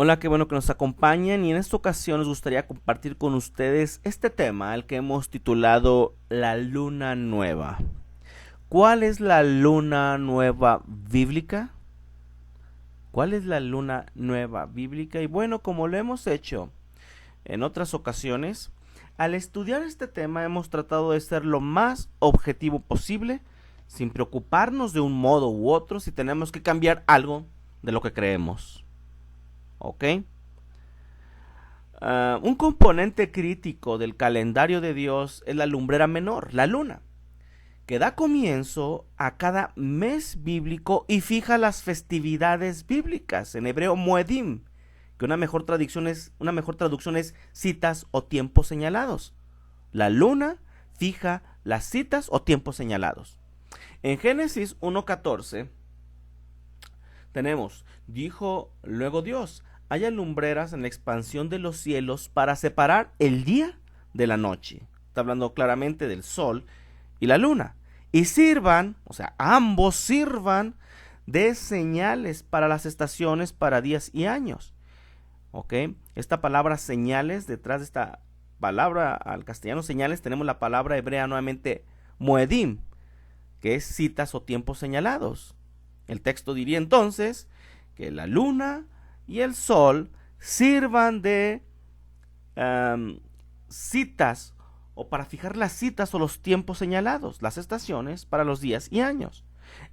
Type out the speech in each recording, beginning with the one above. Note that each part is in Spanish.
Hola, qué bueno que nos acompañen y en esta ocasión nos gustaría compartir con ustedes este tema, el que hemos titulado La Luna Nueva. ¿Cuál es la luna nueva bíblica? ¿Cuál es la luna nueva bíblica? Y bueno, como lo hemos hecho en otras ocasiones, al estudiar este tema hemos tratado de ser lo más objetivo posible, sin preocuparnos de un modo u otro si tenemos que cambiar algo de lo que creemos. ¿Ok? Un componente crítico del calendario de Dios es la lumbrera menor, la luna, que da comienzo a cada mes bíblico y fija las festividades bíblicas, en hebreo Moedim, que una mejor traducción es citas o tiempos señalados. La luna fija las citas o tiempos señalados. En Génesis 1:14 tenemos, dijo luego Dios, haya lumbreras en la expansión de los cielos para separar el día de la noche. Está hablando claramente del sol y la luna. Y sirvan, o sea, ambos sirvan de señales para las estaciones, para días y años. ¿Ok? Esta palabra señales, detrás de esta palabra al castellano señales, tenemos la palabra hebrea nuevamente moedim, que es citas o tiempos señalados. El texto diría entonces que la luna y el sol sirvan de citas o para fijar las citas o los tiempos señalados, las estaciones para los días y años.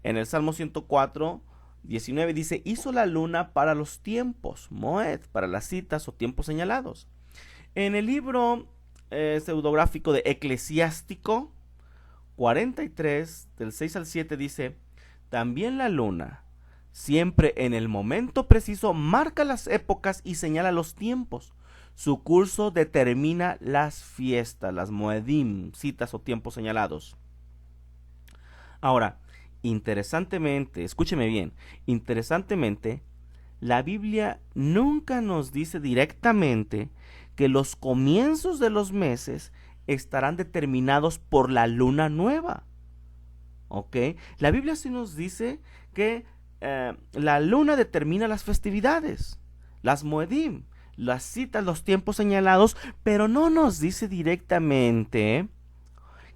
En el Salmo 104:19 dice, hizo la luna para los tiempos, Moed, para las citas o tiempos señalados. En el libro pseudográfico de Eclesiástico 43, del 6 al 7 dice, también la luna, siempre en el momento preciso, marca las épocas y señala los tiempos. Su curso determina las fiestas, las moedim, citas o tiempos señalados. Ahora, interesantemente, escúcheme bien, interesantemente, la Biblia nunca nos dice directamente que los comienzos de los meses estarán determinados por la luna nueva. ¿Ok? La Biblia sí nos dice que la luna determina las festividades, las moedim, las citas, los tiempos señalados, pero no nos dice directamente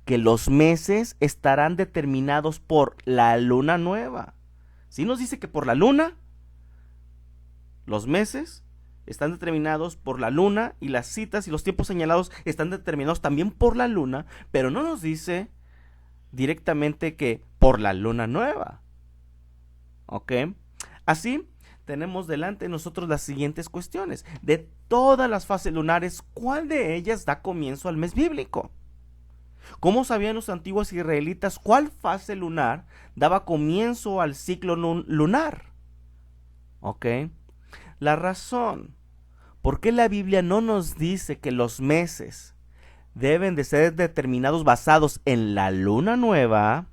que los meses estarán determinados por la luna nueva. Sí nos dice que por la luna, los meses están determinados por la luna y las citas y los tiempos señalados están determinados también por la luna, pero no nos dice directamente que por la luna nueva. ¿Ok? Así, tenemos delante de nosotros las siguientes cuestiones. De todas las fases lunares, ¿cuál de ellas da comienzo al mes bíblico? ¿Cómo sabían los antiguos israelitas cuál fase lunar daba comienzo al ciclo lunar? ¿Ok? La razón por qué la Biblia no nos dice que los meses deben de ser determinados basados en la luna nueva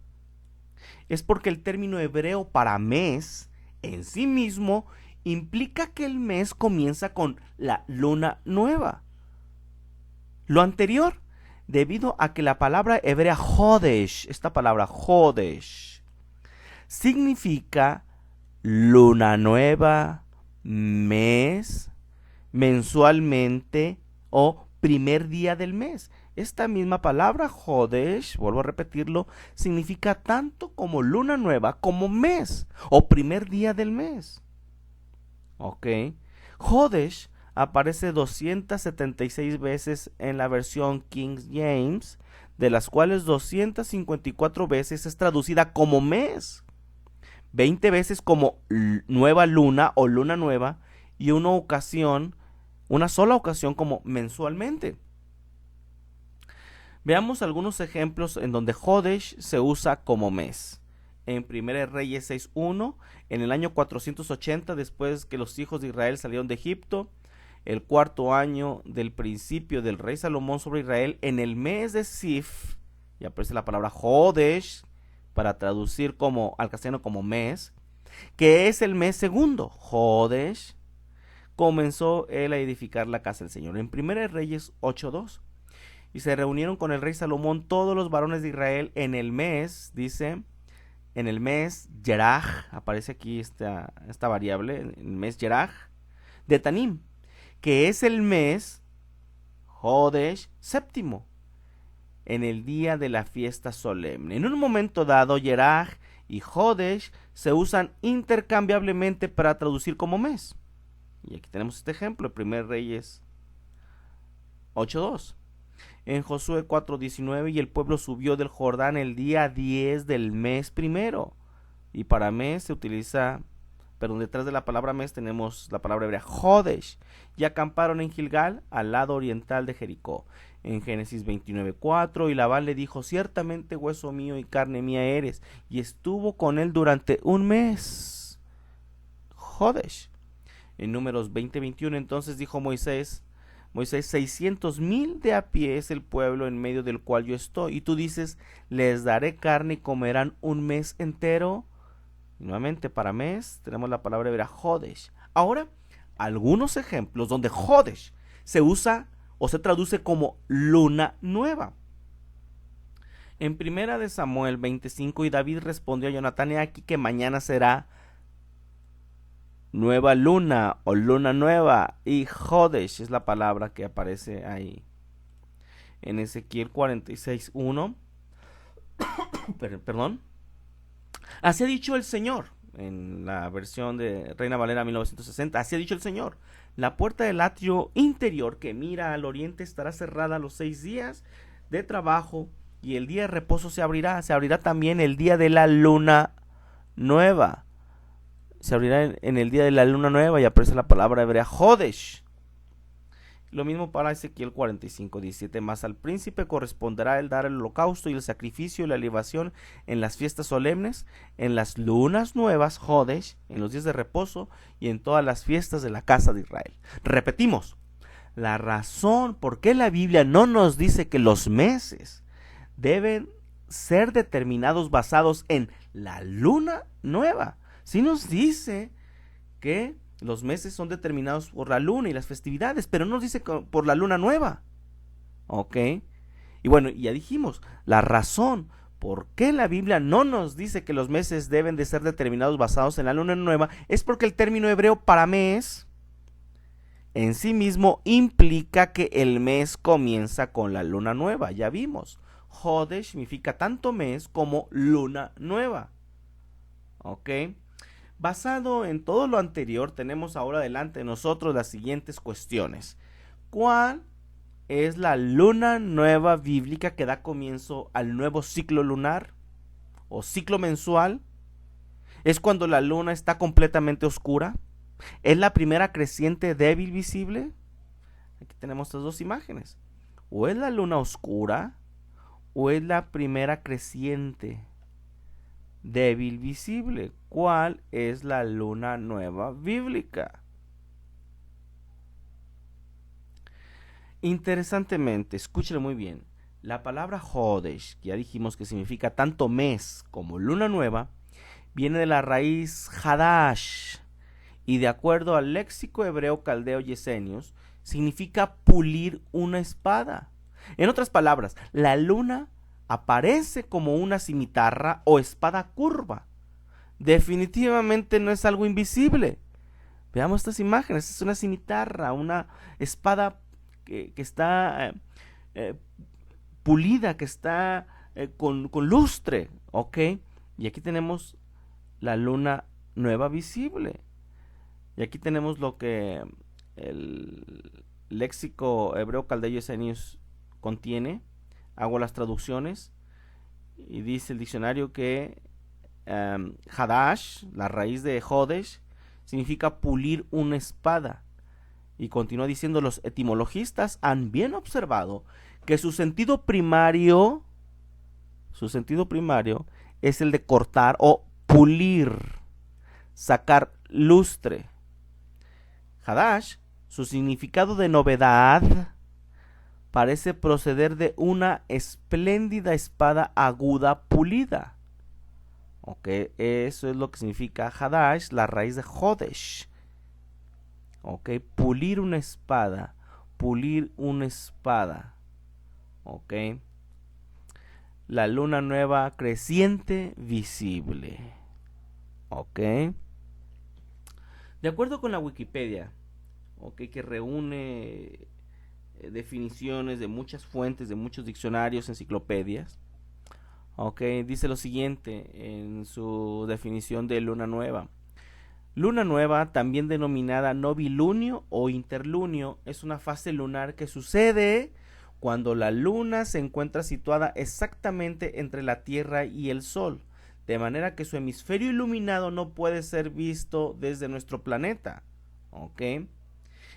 es porque el término hebreo para mes en sí mismo implica que el mes comienza con la luna nueva. Lo anterior, debido a que la palabra hebrea Hodesh, esta palabra Hodesh, significa luna nueva, mes, mensualmente o primer día del mes. Esta misma palabra Hodesh, vuelvo a repetirlo, significa tanto como luna nueva como mes o primer día del mes. ¿Ok? Hodesh aparece 276 veces en la versión King James, de las cuales 254 veces es traducida como mes, 20 veces como nueva luna o luna nueva y una sola ocasión como mensualmente. Veamos algunos ejemplos en donde Hodesh se usa como mes. En 1 Reyes 6:1, en el año 480 después que los hijos de Israel salieron de Egipto, el cuarto año del principio del rey Salomón sobre Israel, en el mes de Sif, y aparece la palabra Hodesh para traducir al castellano como mes, que es el mes segundo, Hodesh, comenzó él a edificar la casa del Señor. En 1 Reyes 8:2, y se reunieron con el rey Salomón todos los varones de Israel en el mes, dice, en el mes Yeraj, aparece aquí esta variable, en el mes Yeraj, de Tanim, que es el mes Jodesh séptimo, en el día de la fiesta solemne. En un momento dado, Yeraj y Jodesh se usan intercambiablemente para traducir como mes. Y aquí tenemos este ejemplo, el 1 Reyes 8:2. En Josué 4:19, y el pueblo subió del Jordán el día 10 del mes primero. Y para mes se utiliza, pero detrás de la palabra mes tenemos la palabra hebrea Jodesh. Y acamparon en Gilgal, al lado oriental de Jericó. En Génesis 29:4, y Labán le dijo: ciertamente hueso mío y carne mía eres. Y estuvo con él durante un mes. Jodesh. En Números 20:21, entonces dijo Moisés, 600,000 de a pie es el pueblo en medio del cual yo estoy. Y tú dices: les daré carne y comerán un mes entero. Y nuevamente, para mes tenemos la palabra hebrea Jodesh. Ahora, algunos ejemplos donde Jodesh se usa o se traduce como luna nueva. En 1 de Samuel 25, y David respondió a Jonatán: he aquí que mañana será nueva luna o luna nueva, y Jodesh es la palabra que aparece ahí. En Ezequiel 46:1, perdón, así ha dicho el Señor, en la versión de Reina Valera 1960, así ha dicho el Señor: la puerta del atrio interior que mira al oriente estará cerrada los 6 días de trabajo, y el día de reposo se abrirá también el día de la luna nueva. Se abrirá en el día de la luna nueva, y aparece la palabra hebrea Jodesh. Lo mismo para Ezequiel 45:17, más al príncipe corresponderá el dar el holocausto y el sacrificio y la libación en las fiestas solemnes, en las lunas nuevas, Jodesh, en los días de reposo y en todas las fiestas de la casa de Israel. Repetimos, la razón por qué la Biblia no nos dice que los meses deben ser determinados basados en la luna nueva. Sí nos dice que los meses son determinados por la luna y las festividades, pero no nos dice por la luna nueva. ¿Ok? Y bueno, ya dijimos, la razón por qué la Biblia no nos dice que los meses deben de ser determinados basados en la luna nueva es porque el término hebreo para mes en sí mismo implica que el mes comienza con la luna nueva. Ya vimos, Jodesh significa tanto mes como luna nueva. ¿Ok? Basado en todo lo anterior, tenemos ahora delante de nosotros las siguientes cuestiones. ¿Cuál es la luna nueva bíblica que da comienzo al nuevo ciclo lunar o ciclo mensual? ¿Es cuando la luna está completamente oscura? ¿Es la primera creciente débil visible? Aquí tenemos estas dos imágenes. O es la luna oscura o es la primera creciente débil visible. ¿Cuál es la luna nueva bíblica? Interesantemente, escúchelo muy bien, la palabra Jodesh, que ya dijimos que significa tanto mes como luna nueva, viene de la raíz Hadash, y de acuerdo al léxico hebreo caldeo y esenios, significa pulir una espada. En otras palabras, la luna aparece como una cimitarra o espada curva. Definitivamente no es algo invisible. Veamos estas imágenes. Es una cimitarra, una espada que está pulida, que está con lustre. ¿Ok? Y aquí tenemos la luna nueva visible. Y aquí tenemos lo que el léxico hebreo caldeo y esenios contiene. Hago las traducciones y dice el diccionario que Hadash, la raíz de Jodesh, significa pulir una espada. Y continúa diciendo: los etimologistas han bien observado que su sentido primario es el de cortar o pulir, sacar lustre. Hadash, su significado de novedad, parece proceder de una espléndida espada aguda pulida. Ok, eso es lo que significa Hadash, la raíz de Jodesh. Ok, pulir una espada. Ok, la luna nueva creciente visible. Ok, de acuerdo con la Wikipedia, ok, que reúne definiciones de muchas fuentes, de muchos diccionarios, enciclopedias. Ok, dice lo siguiente en su definición de luna nueva. Luna nueva, también denominada novilunio o interlunio, es una fase lunar que sucede cuando la luna se encuentra situada exactamente entre la Tierra y el Sol, de manera que su hemisferio iluminado no puede ser visto desde nuestro planeta. ¿Ok?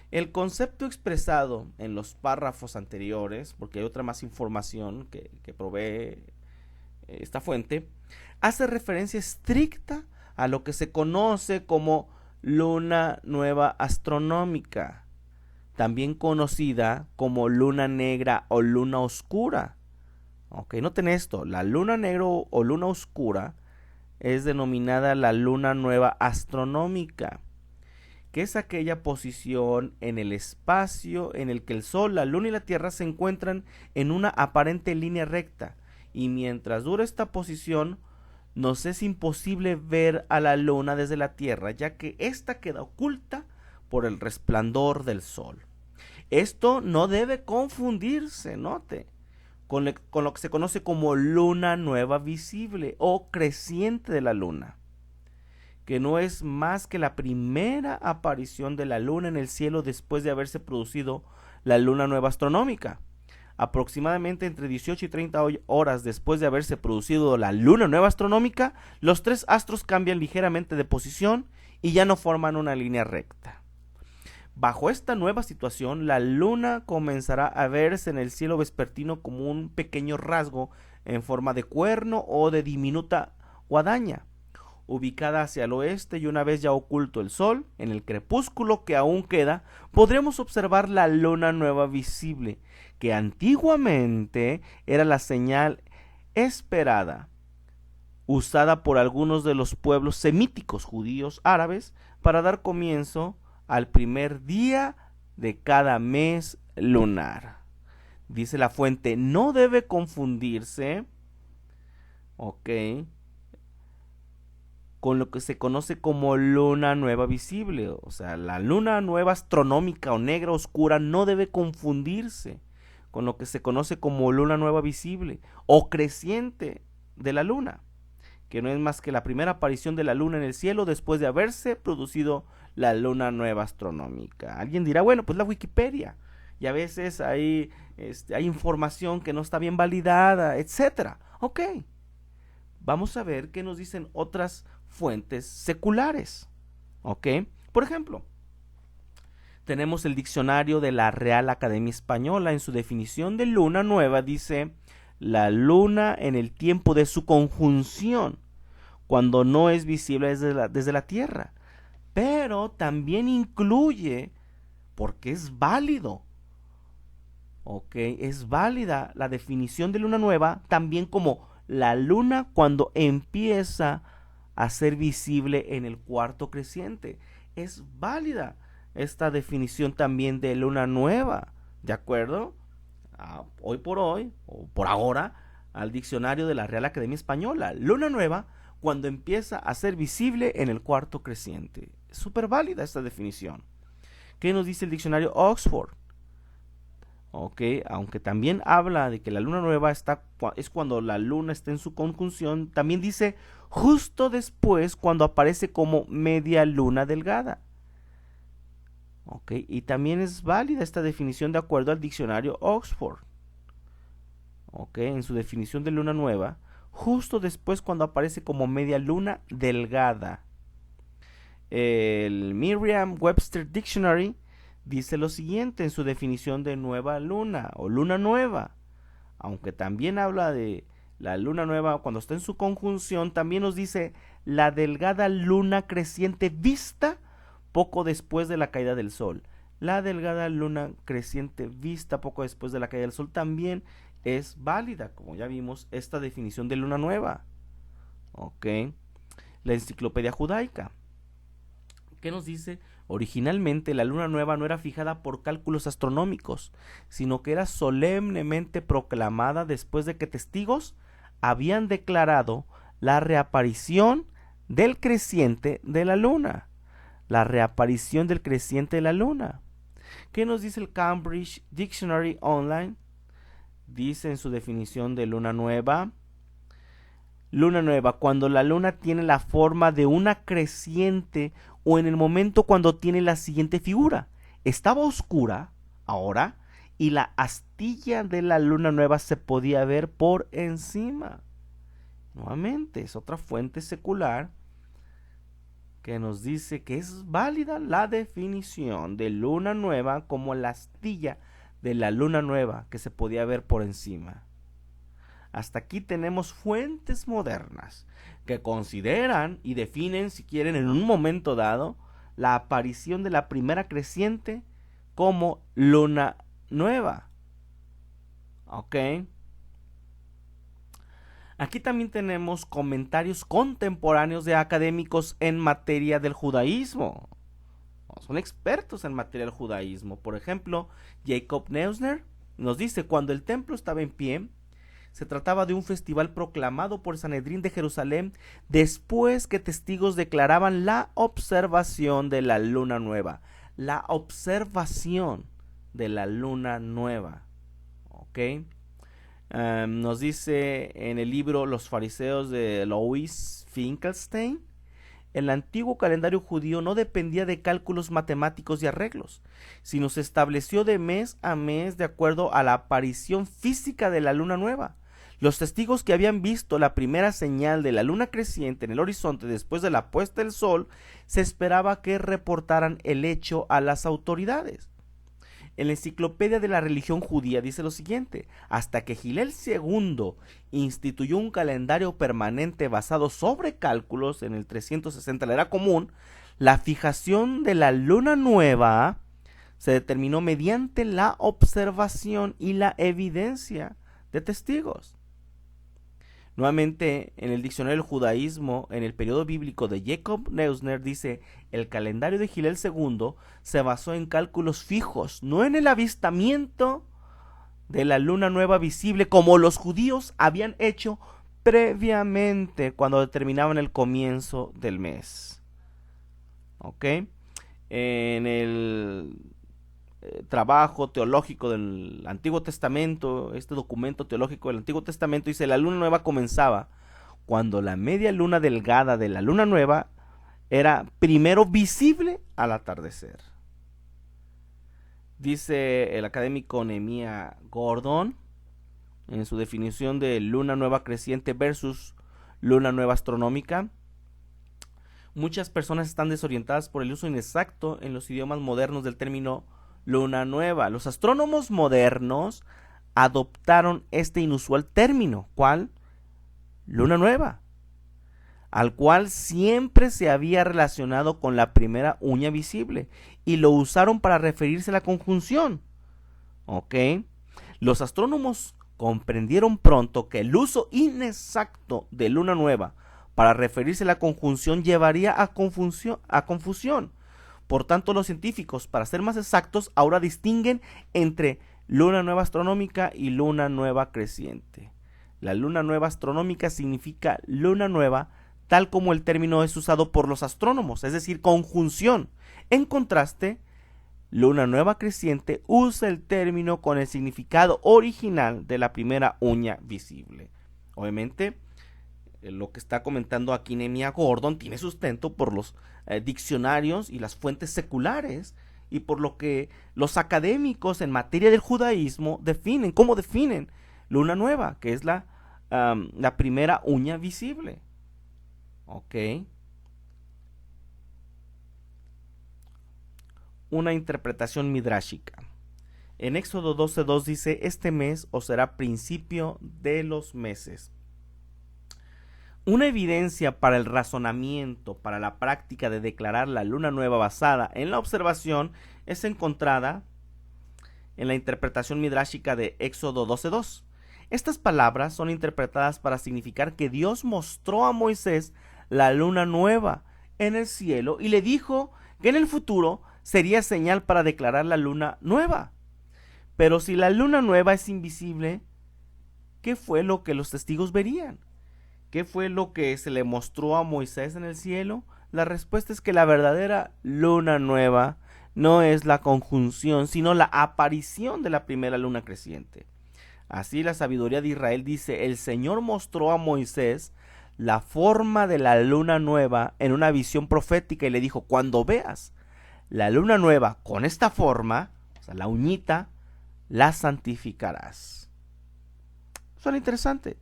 El concepto expresado en los párrafos anteriores, porque hay otra más información que provee esta fuente, hace referencia estricta a lo que se conoce como luna nueva astronómica, también conocida como luna negra o luna oscura. Ok, noten esto, la luna negra o luna oscura es denominada la luna nueva astronómica, que es aquella posición en el espacio en el que el Sol, la Luna y la Tierra se encuentran en una aparente línea recta, y mientras dura esta posición, nos es imposible ver a la Luna desde la Tierra, ya que ésta queda oculta por el resplandor del Sol. Esto no debe confundirse, note, con lo que se conoce como luna nueva visible o creciente de la Luna, que no es más que la primera aparición de la luna en el cielo después de haberse producido la luna nueva astronómica. Aproximadamente entre 18 y 30 horas después de haberse producido la luna nueva astronómica, los tres astros cambian ligeramente de posición y ya no forman una línea recta. Bajo esta nueva situación, la luna comenzará a verse en el cielo vespertino como un pequeño rasgo en forma de cuerno o de diminuta guadaña, ubicada hacia el oeste, y una vez ya oculto el sol, en el crepúsculo que aún queda, podremos observar la luna nueva visible, que antiguamente era la señal esperada, usada por algunos de los pueblos semíticos, judíos, árabes, para dar comienzo al primer día de cada mes lunar. Dice la fuente, no debe confundirse, ok, con lo que se conoce como luna nueva visible. O sea, la luna nueva astronómica o negra oscura no debe confundirse con lo que se conoce como luna nueva visible o creciente de la luna, que no es más que la primera aparición de la luna en el cielo después de haberse producido la luna nueva astronómica. Alguien dirá, bueno, pues la Wikipedia, y a veces hay información que no está bien validada, etcétera. Ok, vamos a ver qué nos dicen otras fuentes seculares. ¿Ok? Por ejemplo, tenemos el diccionario de la Real Academia Española. En su definición de luna nueva dice: la luna en el tiempo de su conjunción, cuando no es visible desde la Tierra. Pero también incluye, porque es válido, ¿ok? Es válida la definición de luna nueva también como la luna cuando empieza a ser visible en el cuarto creciente. Es válida esta definición también de luna nueva, ¿de acuerdo? Hoy por hoy, o por ahora, al diccionario de la Real Academia Española. Luna nueva cuando empieza a ser visible en el cuarto creciente. Es súper válida esta definición. ¿Qué nos dice el diccionario Oxford? Ok, aunque también habla de que la luna nueva es cuando la luna está en su conjunción, también dice justo después cuando aparece como media luna delgada. Ok, y también es válida esta definición de acuerdo al diccionario Oxford. Ok, en su definición de luna nueva, justo después cuando aparece como media luna delgada. El Merriam-Webster Dictionary dice lo siguiente en su definición de nueva luna o luna nueva. Aunque también habla de la luna nueva cuando está en su conjunción, también nos dice la delgada luna creciente vista poco después de la caída del sol. La delgada luna creciente vista poco después de la caída del sol también es válida, como ya vimos, esta definición de luna nueva. Ok. La enciclopedia judaica, ¿qué nos dice? Originalmente la luna nueva no era fijada por cálculos astronómicos, sino que era solemnemente proclamada después de que testigos habían declarado la reaparición del creciente de la luna. La reaparición del creciente de la luna. ¿Qué nos dice el Cambridge Dictionary Online? Dice en su definición de luna nueva: luna nueva, cuando la luna tiene la forma de una creciente o en el momento cuando tiene la siguiente figura. Estaba oscura ahora y la astilla de la luna nueva se podía ver por encima. Nuevamente, es otra fuente secular que nos dice que es válida la definición de luna nueva como la astilla de la luna nueva que se podía ver por encima. Hasta aquí tenemos fuentes modernas que consideran y definen, si quieren, en un momento dado, la aparición de la primera creciente como luna nueva. ¿Ok? Aquí también tenemos comentarios contemporáneos de académicos en materia del judaísmo. Son expertos en materia del judaísmo. Por ejemplo, Jacob Neusner nos dice: cuando el templo estaba en pie, se trataba de un festival proclamado por el Sanedrín de Jerusalén después que testigos declaraban la observación de la luna nueva. La observación de la luna nueva. ¿Ok? Nos dice en el libro Los fariseos de Louis Finkelstein: el antiguo calendario judío no dependía de cálculos matemáticos y arreglos, sino se estableció de mes a mes de acuerdo a la aparición física de la luna nueva. Los testigos que habían visto la primera señal de la luna creciente en el horizonte después de la puesta del sol, se esperaba que reportaran el hecho a las autoridades. En la Enciclopedia de la Religión Judía dice lo siguiente: hasta que Hillel II instituyó un calendario permanente basado sobre cálculos en el 360 de la era común, la fijación de la luna nueva se determinó mediante la observación y la evidencia de testigos. Nuevamente, en el diccionario del judaísmo, en el periodo bíblico de Jacob Neusner, dice: el calendario de Hillel II se basó en cálculos fijos, no en el avistamiento de la luna nueva visible como los judíos habían hecho previamente cuando determinaban el comienzo del mes. ¿Ok? En el trabajo teológico del Antiguo Testamento, este documento teológico del Antiguo Testamento dice: la luna nueva comenzaba cuando la media luna delgada de la luna nueva era primero visible al atardecer. Dice el académico Nehemiah Gordon en su definición de luna nueva creciente versus luna nueva astronómica: muchas personas están desorientadas por el uso inexacto en los idiomas modernos del término luna nueva. Los astrónomos modernos adoptaron este inusual término, ¿cuál? Luna nueva, al cual siempre se había relacionado con la primera uña visible, y lo usaron para referirse a la conjunción. ¿Ok? Los astrónomos comprendieron pronto que el uso inexacto de luna nueva para referirse a la conjunción llevaría a confusión. Por tanto, los científicos, para ser más exactos, ahora distinguen entre luna nueva astronómica y luna nueva creciente. La luna nueva astronómica significa luna nueva tal como el término es usado por los astrónomos, es decir, conjunción. En contraste, luna nueva creciente usa el término con el significado original de la primera uña visible. Obviamente, lo que está comentando aquí Nehemiah Gordon tiene sustento por los diccionarios y las fuentes seculares, y por lo que los académicos en materia del judaísmo definen. ¿Cómo definen luna nueva? Que es la primera uña visible. Ok. Una interpretación midrashica. En Éxodo 12:2 dice: este mes os será principio de los meses. Una evidencia para el razonamiento, para la práctica de declarar la luna nueva basada en la observación, es encontrada en la interpretación midrashica de Éxodo 12:2. Estas palabras son interpretadas para significar que Dios mostró a Moisés la luna nueva en el cielo y le dijo que en el futuro sería señal para declarar la luna nueva. Pero si la luna nueva es invisible, ¿qué fue lo que los testigos verían? ¿Qué fue lo que se le mostró a Moisés en el cielo? La respuesta es que la verdadera luna nueva no es la conjunción, sino la aparición de la primera luna creciente. Así la sabiduría de Israel dice, el Señor mostró a Moisés la forma de la luna nueva en una visión profética y le dijo, cuando veas la luna nueva con esta forma, o sea, la uñita, la santificarás. Suena interesante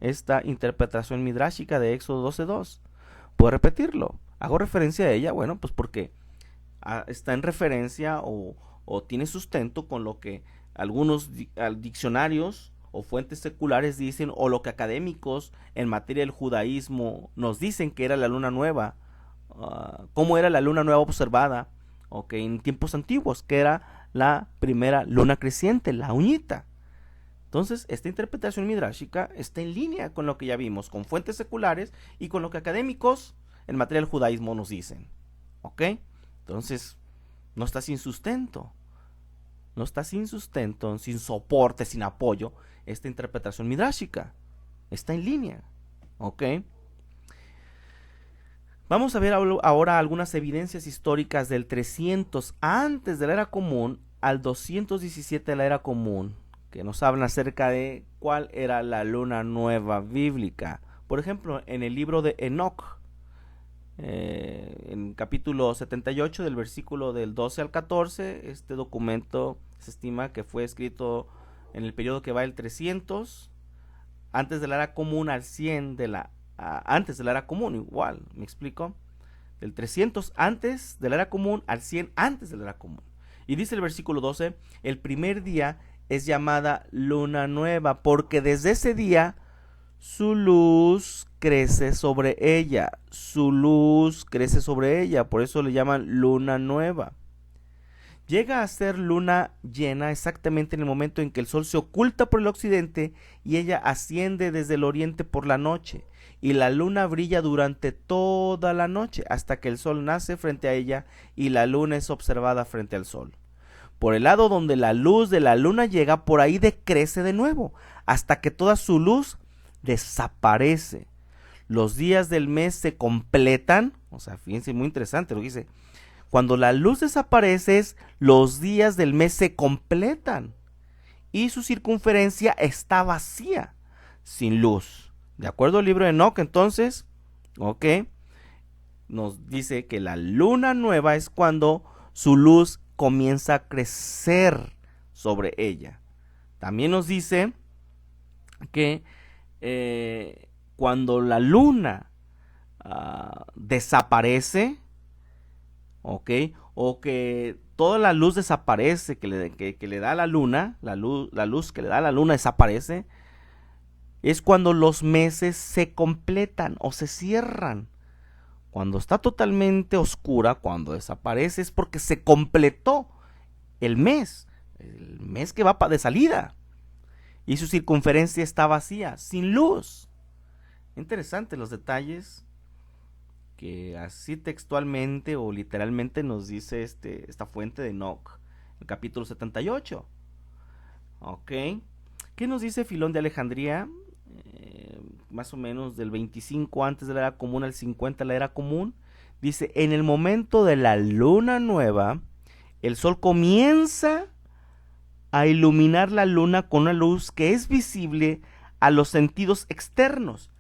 esta interpretación midrashica de Éxodo 12:2. ¿Puedo repetirlo? Hago referencia a ella, bueno, pues porque está en referencia o tiene sustento con lo que algunos diccionarios o fuentes seculares dicen, o lo que académicos en materia del judaísmo nos dicen que era la luna nueva, cómo era la luna nueva observada, en tiempos antiguos, que era la primera luna creciente, la uñita. Entonces, esta interpretación midrashica está en línea con lo que ya vimos, con fuentes seculares y con lo que académicos en materia del judaísmo nos dicen. ¿Ok? Entonces, no está sin sustento. No está sin sustento, sin soporte, sin apoyo, esta interpretación midrashica. Está en línea. ¿Ok? Vamos a ver ahora algunas evidencias históricas del 300 antes de la era común al 217 de la era común, que nos hablan acerca de cuál era la luna nueva bíblica. Por ejemplo, en el libro de Enoc, en capítulo 78, del versículo del 12 al 14, este documento se estima que fue escrito en el periodo que va del 300 antes de la era común al 100 de la antes de la era común, igual, ¿me explico? Del 300 antes de la era común al 100 antes de la era común. Y dice el versículo 12, el primer día es llamada luna nueva, porque desde ese día su luz crece sobre ella. Su luz crece sobre ella, por eso le llaman luna nueva. Llega a ser luna llena exactamente en el momento en que el sol se oculta por el occidente y ella asciende desde el oriente por la noche, y la luna brilla durante toda la noche hasta que el sol nace frente a ella y la luna es observada frente al sol. Por el lado donde la luz de la luna llega, por ahí decrece de nuevo hasta que toda su luz desaparece. Los días del mes se completan, o sea, fíjense, muy interesante lo que dice. Cuando la luz desaparece, los días del mes se completan y su circunferencia está vacía, sin luz. De acuerdo al libro de Enoc, entonces, nos dice que la luna nueva es cuando su luz comienza a crecer sobre ella. También nos dice que cuando la luna desaparece, o que toda la luz desaparece que le da la luna, la luz que le da la luna desaparece, es cuando los meses se completan o se cierran. Cuando está totalmente oscura, cuando desaparece, es porque se completó el mes que va de salida, y su circunferencia está vacía, sin luz. Interesante los detalles que así textualmente o literalmente nos dice esta fuente de Enoc, el capítulo 78. ¿Qué nos dice Filón de Alejandría? Más o menos del 25 antes de la era común al 50 de la era común. Dice, en el momento de la luna nueva, el sol comienza a iluminar la luna con una luz que es visible a los sentidos externos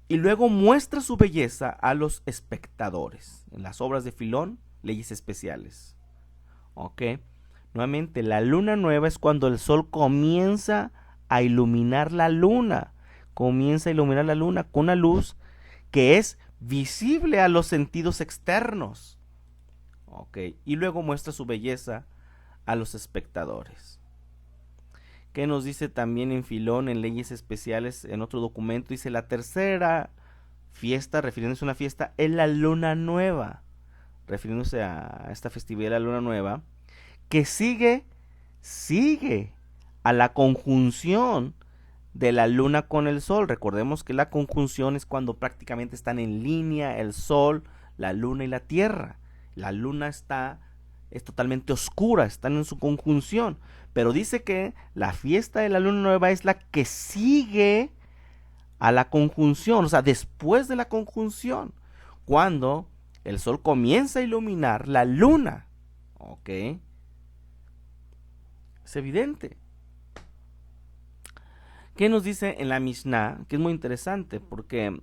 y luego muestra su belleza a los espectadores. En las obras de Filón, Leyes Especiales. Nuevamente, la luna nueva es cuando el sol comienza a iluminar la luna. Comienza a iluminar la luna con una luz que es visible a los sentidos externos. Y luego muestra su belleza a los espectadores. ¿Qué nos dice también en Filón, en Leyes Especiales, en otro documento? Dice, la tercera fiesta, refiriéndose a una fiesta, es la luna nueva, refiriéndose a esta festividad de la luna nueva, que sigue a la conjunción de la luna con el sol. Recordemos que la conjunción es cuando prácticamente están en línea el sol, la luna y la tierra. La luna es totalmente oscura, están en su conjunción. Pero dice que la fiesta de la luna nueva es la que sigue a la conjunción, o sea, después de la conjunción, cuando el sol comienza a iluminar la luna. ¿Ok? Es evidente. ¿Qué nos dice en la Mishnah? Que es muy interesante porque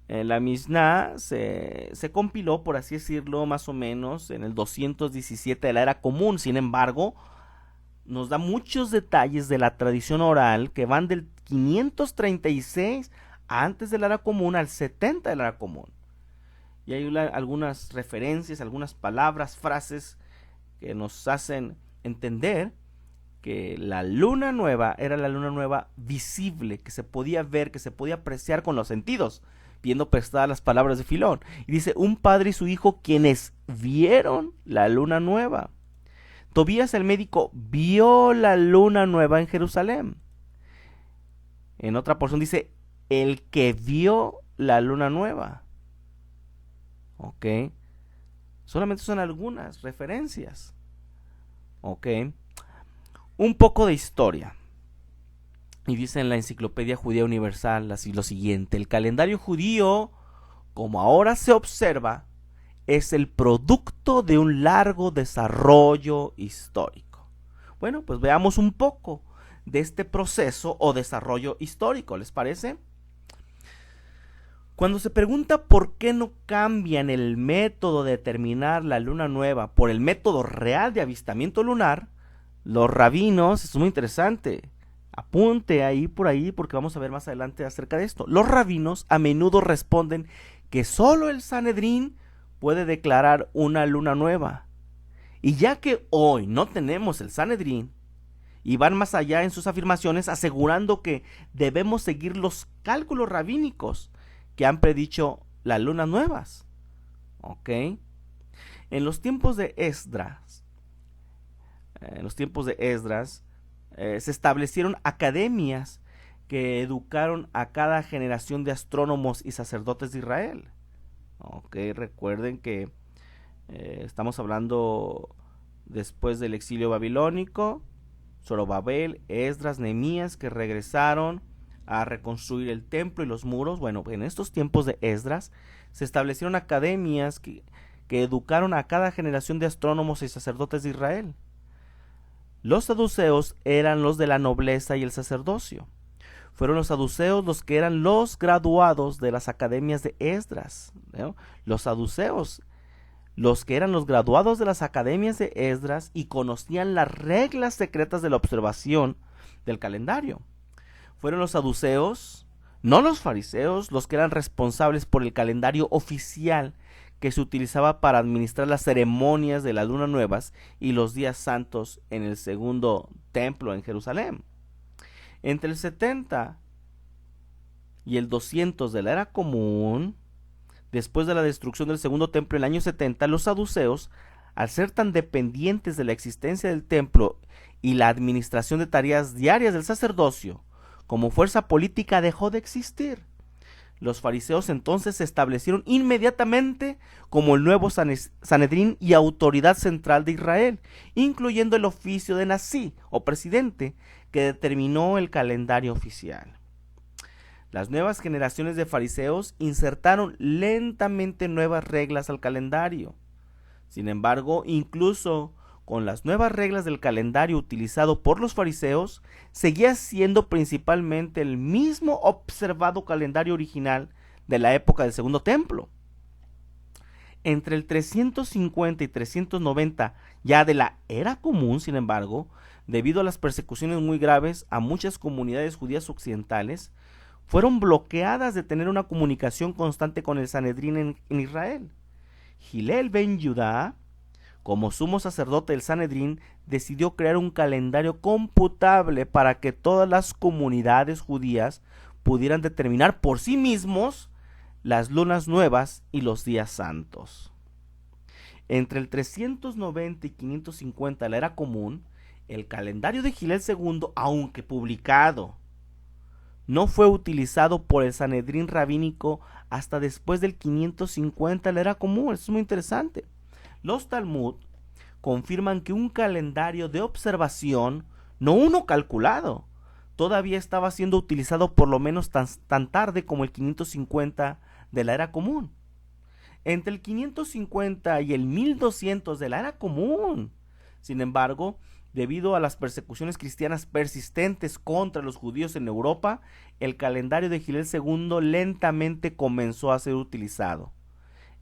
la Mishnah se compiló, por así decirlo, más o menos en el 217 de la era común. Sin embargo, nos da muchos detalles de la tradición oral que van del 536 antes de la era común al 70 de la era común. Y hay algunas referencias, algunas palabras, frases que nos hacen entender que la luna nueva era la luna nueva visible, que se podía ver, que se podía apreciar con los sentidos, viendo prestadas las palabras de Filón. Y dice, un padre y su hijo quienes vieron la luna nueva. Tobías el médico vio la luna nueva en Jerusalén. En otra porción dice, el que vio la luna nueva. ¿Ok? Solamente son algunas referencias. ¿Ok? Un poco de historia. Y dice en la Enciclopedia Judía Universal así lo siguiente: el calendario judío, como ahora se observa, es el producto de un largo desarrollo histórico. Bueno, pues veamos un poco de este proceso o desarrollo histórico, ¿les parece? Cuando se pregunta por qué no cambian el método de determinar la luna nueva por el método real de avistamiento lunar, los rabinos, es muy interesante, apunte ahí por ahí porque vamos a ver más adelante acerca de esto. Los rabinos a menudo responden que solo el Sanedrín puede declarar una luna nueva. Y ya que hoy no tenemos el Sanedrín, y van más allá en sus afirmaciones asegurando que debemos seguir los cálculos rabínicos que han predicho las lunas nuevas. ¿Ok? En los tiempos de Esdras, se establecieron academias que educaron a cada generación de astrónomos y sacerdotes de Israel. Ok, recuerden que estamos hablando después del exilio babilónico, Zorobabel, Esdras, Nehemías, que regresaron a reconstruir el templo y los muros. Bueno, en estos tiempos de Esdras se establecieron academias que educaron a cada generación de astrónomos y sacerdotes de Israel. Los saduceos eran los de la nobleza y el sacerdocio. Fueron los saduceos los que eran los graduados de las academias de Esdras, ¿no? Los saduceos, los que eran los graduados de las academias de Esdras y conocían las reglas secretas de la observación del calendario. Fueron los saduceos, no los fariseos, los que eran responsables por el calendario oficial que se utilizaba para administrar las ceremonias de las lunas nuevas y los días santos en el segundo templo en Jerusalén. Entre el 70 y el 200 de la era común, después de la destrucción del segundo templo en el año 70, los saduceos, al ser tan dependientes de la existencia del templo y la administración de tareas diarias del sacerdocio, como fuerza política dejó de existir. Los fariseos entonces se establecieron inmediatamente como el nuevo Sanedrín y autoridad central de Israel, incluyendo el oficio de Nasí o presidente que determinó el calendario oficial. Las nuevas generaciones de fariseos insertaron lentamente nuevas reglas al calendario. Sin embargo, incluso con las nuevas reglas del calendario utilizado por los fariseos, seguía siendo principalmente el mismo observado calendario original de la época del Segundo Templo. Entre el 350 y 390 ya de la Era Común, sin embargo, debido a las persecuciones muy graves a muchas comunidades judías occidentales, fueron bloqueadas de tener una comunicación constante con el Sanedrín en Israel. Hillel ben Judá, como sumo sacerdote del Sanedrín, decidió crear un calendario computable para que todas las comunidades judías pudieran determinar por sí mismos las lunas nuevas y los días santos. Entre el 390 y 550 de la Era Común, el calendario de Hillel II, aunque publicado, no fue utilizado por el Sanedrín rabínico hasta después del 550 de la Era Común. Esto es muy interesante. Los Talmud confirman que un calendario de observación, no uno calculado, todavía estaba siendo utilizado por lo menos tan tarde como el 550 de la Era Común. Entre el 550 y el 1200 de la Era Común, Sin embargo, debido a las persecuciones cristianas persistentes contra los judíos en Europa, el calendario de Gilel II lentamente comenzó a ser utilizado.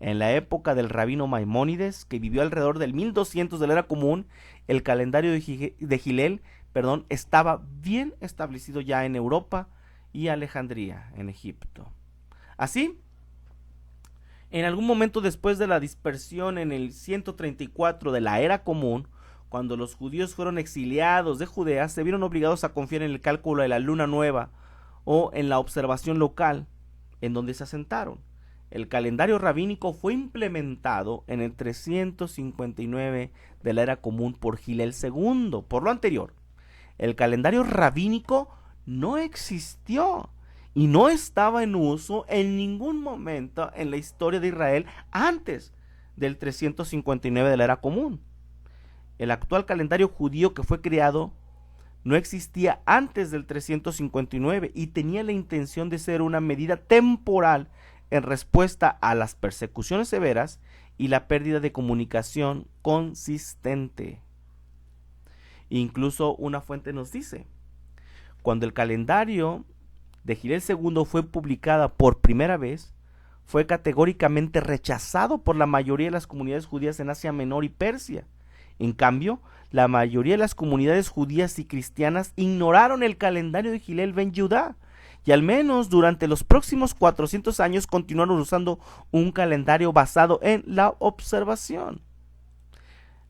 En la época del rabino Maimónides, que vivió alrededor del 1200 de la era común, el calendario de Gilel, estaba bien establecido ya en Europa y Alejandría, en Egipto. Así, en algún momento después de la dispersión en el 134 de la era común, cuando los judíos fueron exiliados de Judea, se vieron obligados a confiar en el cálculo de la luna nueva o en la observación local en donde se asentaron. El calendario rabínico fue implementado en el 359 de la era común por Gilel II. Por lo anterior, el calendario rabínico no existió y no estaba en uso en ningún momento en la historia de Israel antes del 359 de la era común. El actual calendario judío que fue creado no existía antes del 359 y tenía la intención de ser una medida temporal en respuesta a las persecuciones severas y la pérdida de comunicación consistente. Incluso una fuente nos dice, cuando el calendario de Gilel II fue publicada por primera vez, fue categóricamente rechazado por la mayoría de las comunidades judías en Asia Menor y Persia. En cambio, la mayoría de las comunidades judías y cristianas ignoraron el calendario de Gilel ben Yehudá, y al menos durante los próximos 400 años continuaron usando un calendario basado en la observación.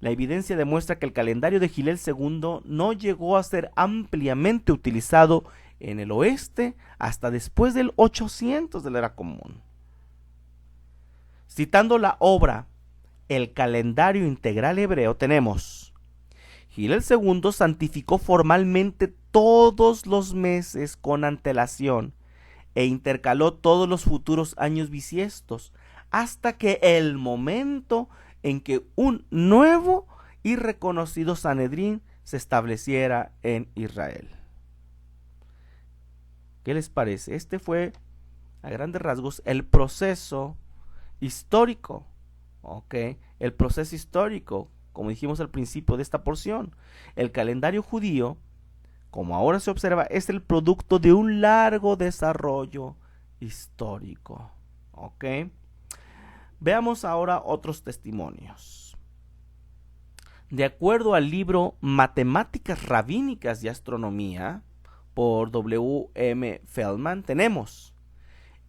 La evidencia demuestra que el calendario de Gilel II no llegó a ser ampliamente utilizado en el oeste hasta después del 800 de la era común. Citando la obra El calendario integral hebreo, tenemos: Gilel II santificó formalmente todos los meses con antelación e intercaló todos los futuros años bisiestos hasta que el momento en que un nuevo y reconocido Sanedrín se estableciera en Israel. ¿Qué les parece? Este fue, a grandes rasgos, el proceso histórico, el proceso histórico, como dijimos al principio de esta porción. El calendario judío, como ahora se observa, es el producto de un largo desarrollo histórico. Veamos ahora otros testimonios. De acuerdo al libro Matemáticas Rabínicas y Astronomía, por W. M. Feldman, tenemos: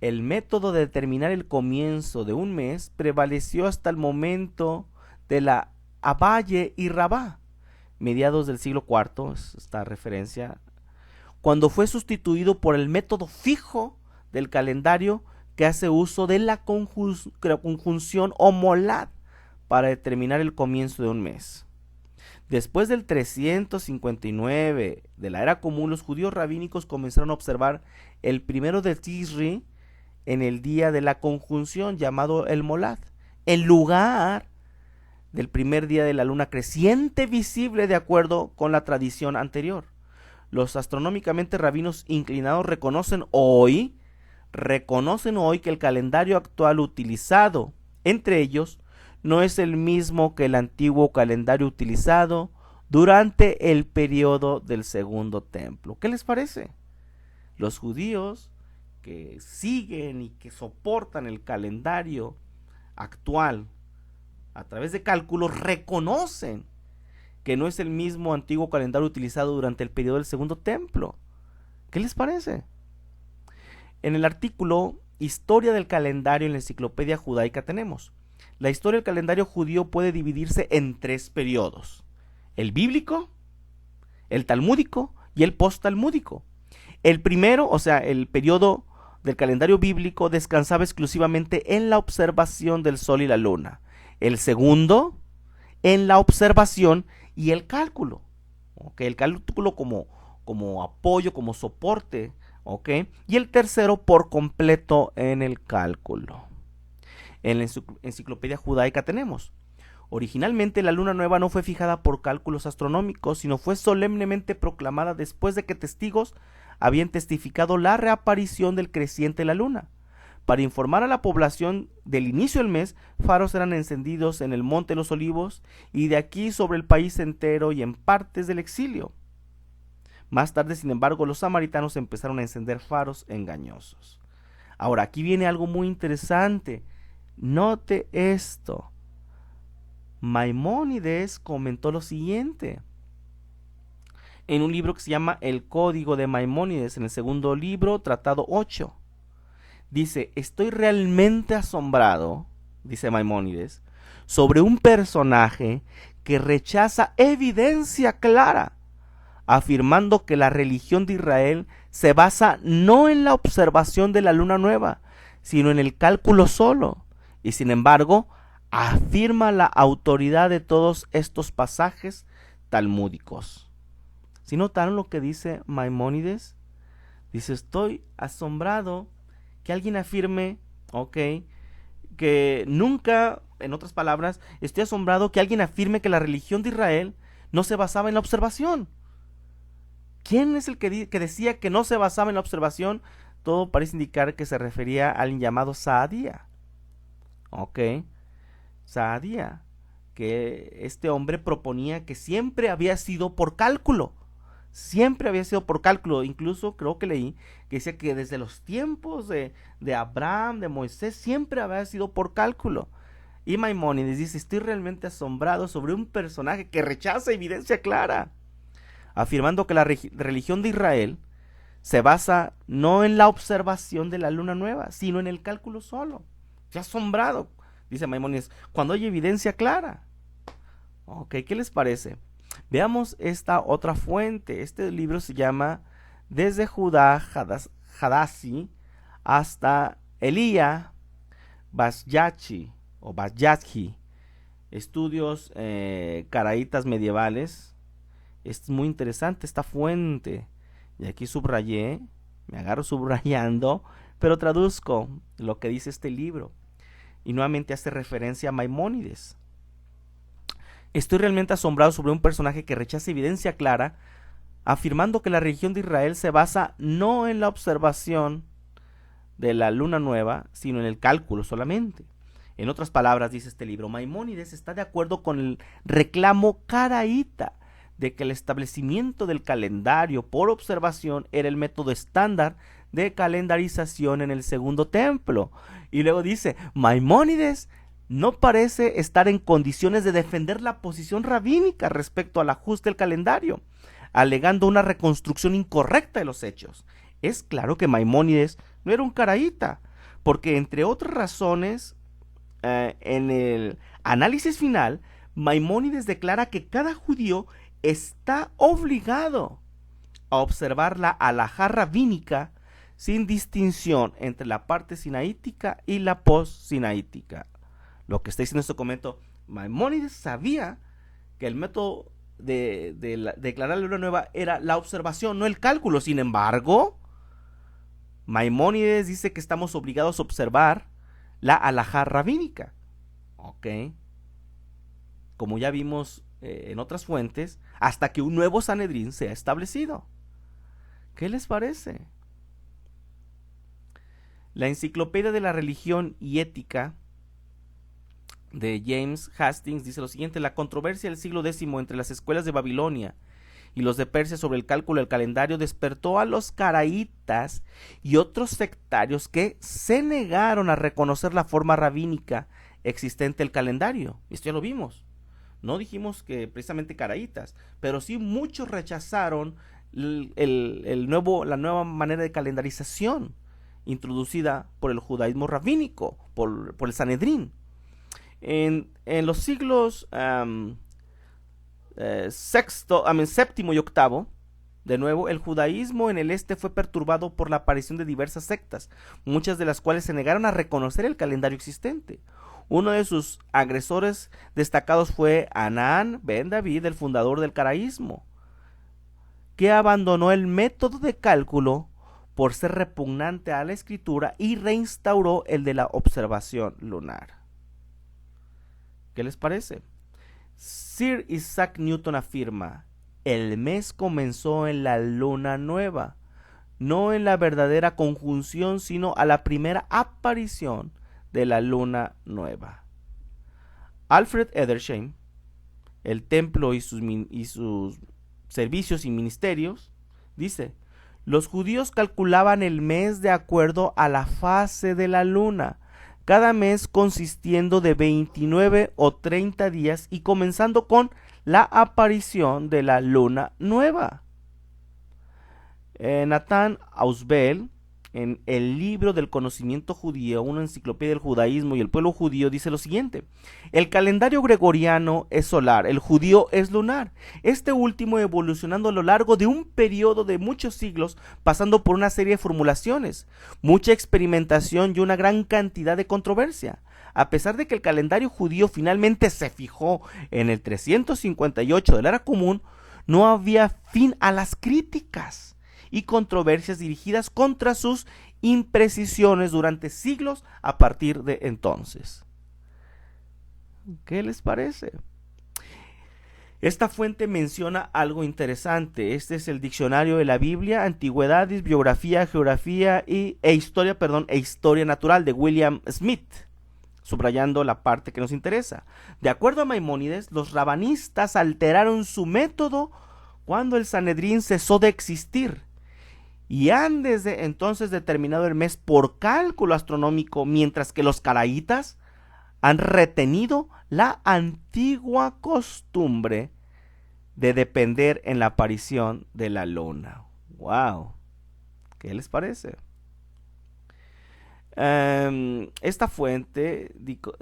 el método de determinar el comienzo de un mes prevaleció hasta el momento de la Abaye y Rabá, mediados del siglo IV, esta referencia, cuando fue sustituido por el método fijo del calendario que hace uso de la conjunción o molad para determinar el comienzo de un mes. Después del 359 de la era común, los judíos rabínicos comenzaron a observar el primero de Tisri en el día de la conjunción, llamado el molad, en lugar del primer día de la luna creciente visible, de acuerdo con la tradición anterior. Los astronómicamente rabinos inclinados reconocen hoy que el calendario actual utilizado entre ellos no es el mismo que el antiguo calendario utilizado durante el periodo del Segundo Templo. ¿Qué les parece? Los judíos que siguen y que soportan el calendario actual a través de cálculos reconocen que no es el mismo antiguo calendario utilizado durante el periodo del Segundo Templo. ¿Qué les parece? En el artículo Historia del calendario en la Enciclopedia Judaica tenemos: la historia del calendario judío puede dividirse en 3 periodos: el bíblico, el talmúdico y el post-talmúdico. El primero, o sea, el periodo del calendario bíblico, descansaba exclusivamente en la observación del sol y la luna. El segundo, en la observación y el cálculo. El cálculo como apoyo, como soporte. Y el tercero, por completo en el cálculo. En la Enciclopedia Judaica tenemos: originalmente la luna nueva no fue fijada por cálculos astronómicos, sino fue solemnemente proclamada después de que testigos habían testificado la reaparición del creciente de la luna. Para informar a la población del inicio del mes, faros eran encendidos en el Monte de los Olivos y de aquí sobre el país entero y en partes del exilio. Más tarde, sin embargo, los samaritanos empezaron a encender faros engañosos. Ahora, aquí viene algo muy interesante. Note esto. Maimónides comentó lo siguiente en un libro que se llama El Código de Maimónides, en el segundo libro, tratado 8. Dice, estoy realmente asombrado, dice Maimónides, sobre un personaje que rechaza evidencia clara, afirmando que la religión de Israel se basa no en la observación de la luna nueva, sino en el cálculo solo, y sin embargo, afirma la autoridad de todos estos pasajes talmúdicos. ¿Sí notaron lo que dice Maimónides? Dice, estoy asombrado que alguien afirme, que nunca, en otras palabras, estoy asombrado que alguien afirme que la religión de Israel no se basaba en la observación. ¿Quién es el que decía que no se basaba en la observación? Todo parece indicar que se refería a alguien llamado Saadía. Saadía, que este hombre proponía que siempre había sido por cálculo. Siempre había sido por cálculo. Incluso creo que leí que decía que desde los tiempos de Abraham, de Moisés, siempre había sido por cálculo. Y Maimónides dice, estoy realmente asombrado sobre un personaje que rechaza evidencia clara, afirmando que la religión de Israel se basa no en la observación de la luna nueva, sino en el cálculo solo. Estoy asombrado, dice Maimónides, cuando hay evidencia clara. ¿Qué les parece? Veamos esta otra fuente. Este libro se llama Desde Judá Hadassi hasta Elías Basyachi o Basyachi, estudios caraítas medievales. Es muy interesante esta fuente. Y aquí subrayé, me agarro subrayando, pero traduzco lo que dice este libro. Y nuevamente hace referencia a Maimónides. Estoy realmente asombrado sobre un personaje que rechaza evidencia clara, afirmando que la religión de Israel se basa no en la observación de la luna nueva, sino en el cálculo solamente. En otras palabras, dice este libro, Maimónides está de acuerdo con el reclamo caraíta de que el establecimiento del calendario por observación era el método estándar de calendarización en el segundo templo. Y luego dice, Maimónides no parece estar en condiciones de defender la posición rabínica respecto al ajuste del calendario, alegando una reconstrucción incorrecta de los hechos. Es claro que Maimónides no era un caraíta, porque entre otras razones, en el análisis final, Maimónides declara que cada judío está obligado a observar la halajá rabínica sin distinción entre la parte sinaítica y la post-sinaítica. Lo que está diciendo este documento, Maimónides sabía que el método de declarar la luna nueva era la observación, no el cálculo. Sin embargo, Maimónides dice que estamos obligados a observar la halajá rabínica. Como ya vimos en otras fuentes, hasta que un nuevo Sanedrín sea establecido. ¿Qué les parece? La Enciclopedia de la Religión y Ética de James Hastings dice lo siguiente: la controversia del siglo X entre las escuelas de Babilonia y los de Persia sobre el cálculo del calendario despertó a los caraítas y otros sectarios que se negaron a reconocer la forma rabínica existente del calendario. Esto ya lo vimos. No dijimos que precisamente caraítas, pero sí muchos rechazaron la nueva manera de calendarización introducida por el judaísmo rabínico, por el Sanedrín. En los siglos séptimo y octavo, de nuevo, el judaísmo en el este fue perturbado por la aparición de diversas sectas, muchas de las cuales se negaron a reconocer el calendario existente. Uno de sus agresores destacados fue Anán ben David, el fundador del caraísmo, que abandonó el método de cálculo por ser repugnante a la escritura y reinstauró el de la observación lunar. ¿Qué les parece? Sir Isaac Newton afirma: el mes comenzó en la luna nueva, no en la verdadera conjunción, sino a la primera aparición de la luna nueva. Alfred Edersheim, El templo y sus servicios y ministerios, dice: los judíos calculaban el mes de acuerdo a la fase de la luna, cada mes consistiendo de 29 o 30 días y comenzando con la aparición de la luna nueva. Nathan Ausbel, en el libro del conocimiento judío, una enciclopedia del judaísmo y el pueblo judío, dice lo siguiente: el calendario gregoriano es solar, el judío es lunar, este último evolucionando a lo largo de un periodo de muchos siglos, pasando por una serie de formulaciones, mucha experimentación y una gran cantidad de controversia. A pesar de que el calendario judío finalmente se fijó en el 358 de la era común, no había fin a las críticas y controversias dirigidas contra sus imprecisiones durante siglos a partir de entonces. ¿Qué les parece? Esta fuente menciona algo interesante. Este es el diccionario de la Biblia, Antigüedades, Biografía, Geografía e Historia Natural de William Smith, subrayando la parte que nos interesa. De acuerdo a Maimónides, los rabanistas alteraron su método cuando el Sanedrín cesó de existir y han desde entonces determinado el mes por cálculo astronómico, mientras que los caraítas han retenido la antigua costumbre de depender en la aparición de la luna. ¡Wow! ¿Qué les parece? Esta fuente,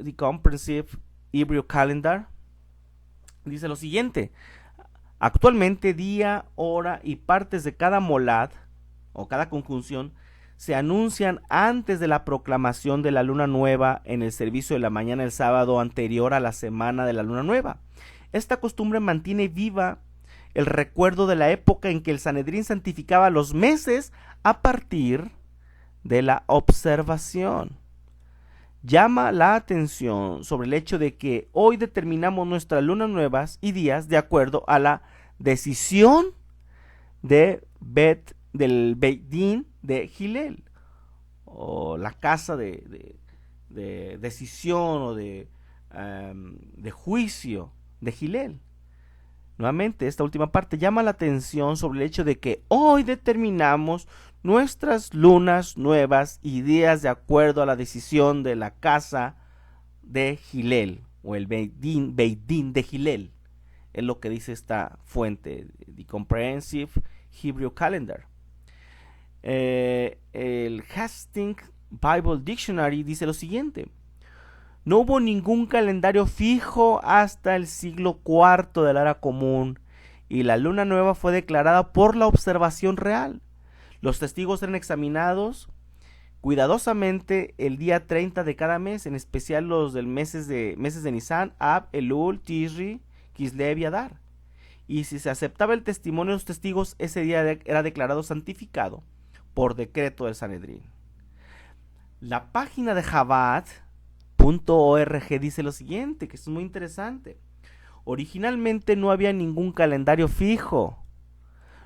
The Comprehensive Hebrew Calendar, dice lo siguiente: actualmente día, hora y partes de cada molad o cada conjunción se anuncian antes de la proclamación de la luna nueva en el servicio de la mañana del sábado anterior a la semana de la luna nueva. Esta costumbre mantiene viva el recuerdo de la época en que el Sanedrín santificaba los meses a partir de la observación. Llama la atención sobre el hecho de que hoy determinamos nuestras lunas nuevas y días de acuerdo a la decisión del Beit Din de Hillel, o la casa de decisión o de juicio de Hillel. Nuevamente, esta última parte llama la atención sobre el hecho de que hoy determinamos nuestras lunas nuevas y días de acuerdo a la decisión de la casa de Hillel, o el Beit Din de Hillel. Es lo que dice esta fuente, The Comprehensive Hebrew Calendar. El Hastings Bible Dictionary dice lo siguiente: no hubo ningún calendario fijo hasta el siglo IV de la era común, y la luna nueva fue declarada por la observación real. Los testigos eran examinados cuidadosamente el día 30 de cada mes, en especial los del meses de Nisan, Ab, Elul, Tishri, Kislev y Adar. Y si se aceptaba el testimonio de los testigos, ese día era declarado santificado por decreto del Sanedrín. La página de Chabad.org dice lo siguiente, que es muy interesante: originalmente no había ningún calendario fijo.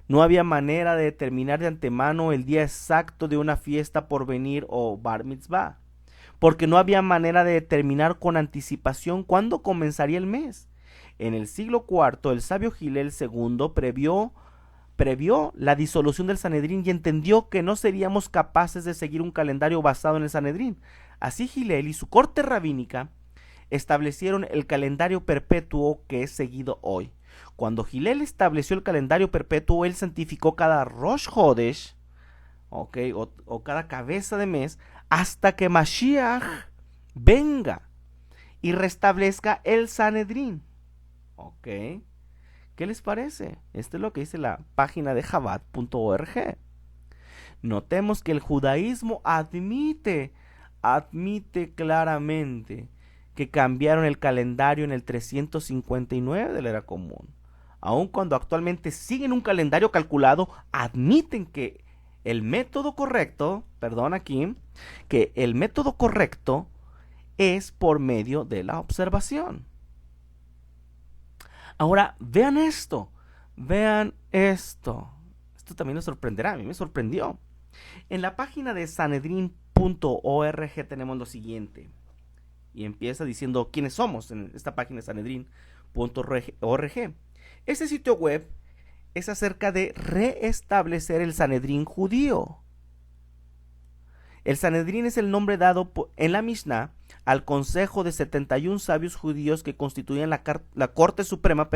No había manera de determinar de antemano el día exacto de una fiesta por venir o bar mitzvah, porque no había manera de determinar con anticipación cuándo comenzaría el mes. En el siglo IV, el sabio Hillel II previó la disolución del Sanedrín y entendió que no seríamos capaces de seguir un calendario basado en el Sanedrín. Así Hillel y su corte rabínica establecieron el calendario perpetuo que es seguido hoy. Cuando Hillel estableció el calendario perpetuo, él santificó cada Rosh Hodesh, o cada cabeza de mes, hasta que Mashiach venga y restablezca el Sanedrín. ¿Qué les parece? Esto es lo que dice la página de Chabad.org. Notemos que el judaísmo admite claramente que cambiaron el calendario en el 359 de la era común. Aun cuando actualmente siguen un calendario calculado, admiten que el método correcto, es por medio de la observación. Ahora, vean esto. Esto esto también nos sorprenderá, a mí me sorprendió. En la página de sanedrin.org tenemos lo siguiente. Y empieza diciendo quiénes somos en esta página de sanedrin.org. Este sitio web es acerca de restablecer el Sanedrín judío. El Sanedrín es el nombre dado en la Mishnah al consejo de 71 sabios judíos que constituían la Corte Suprema,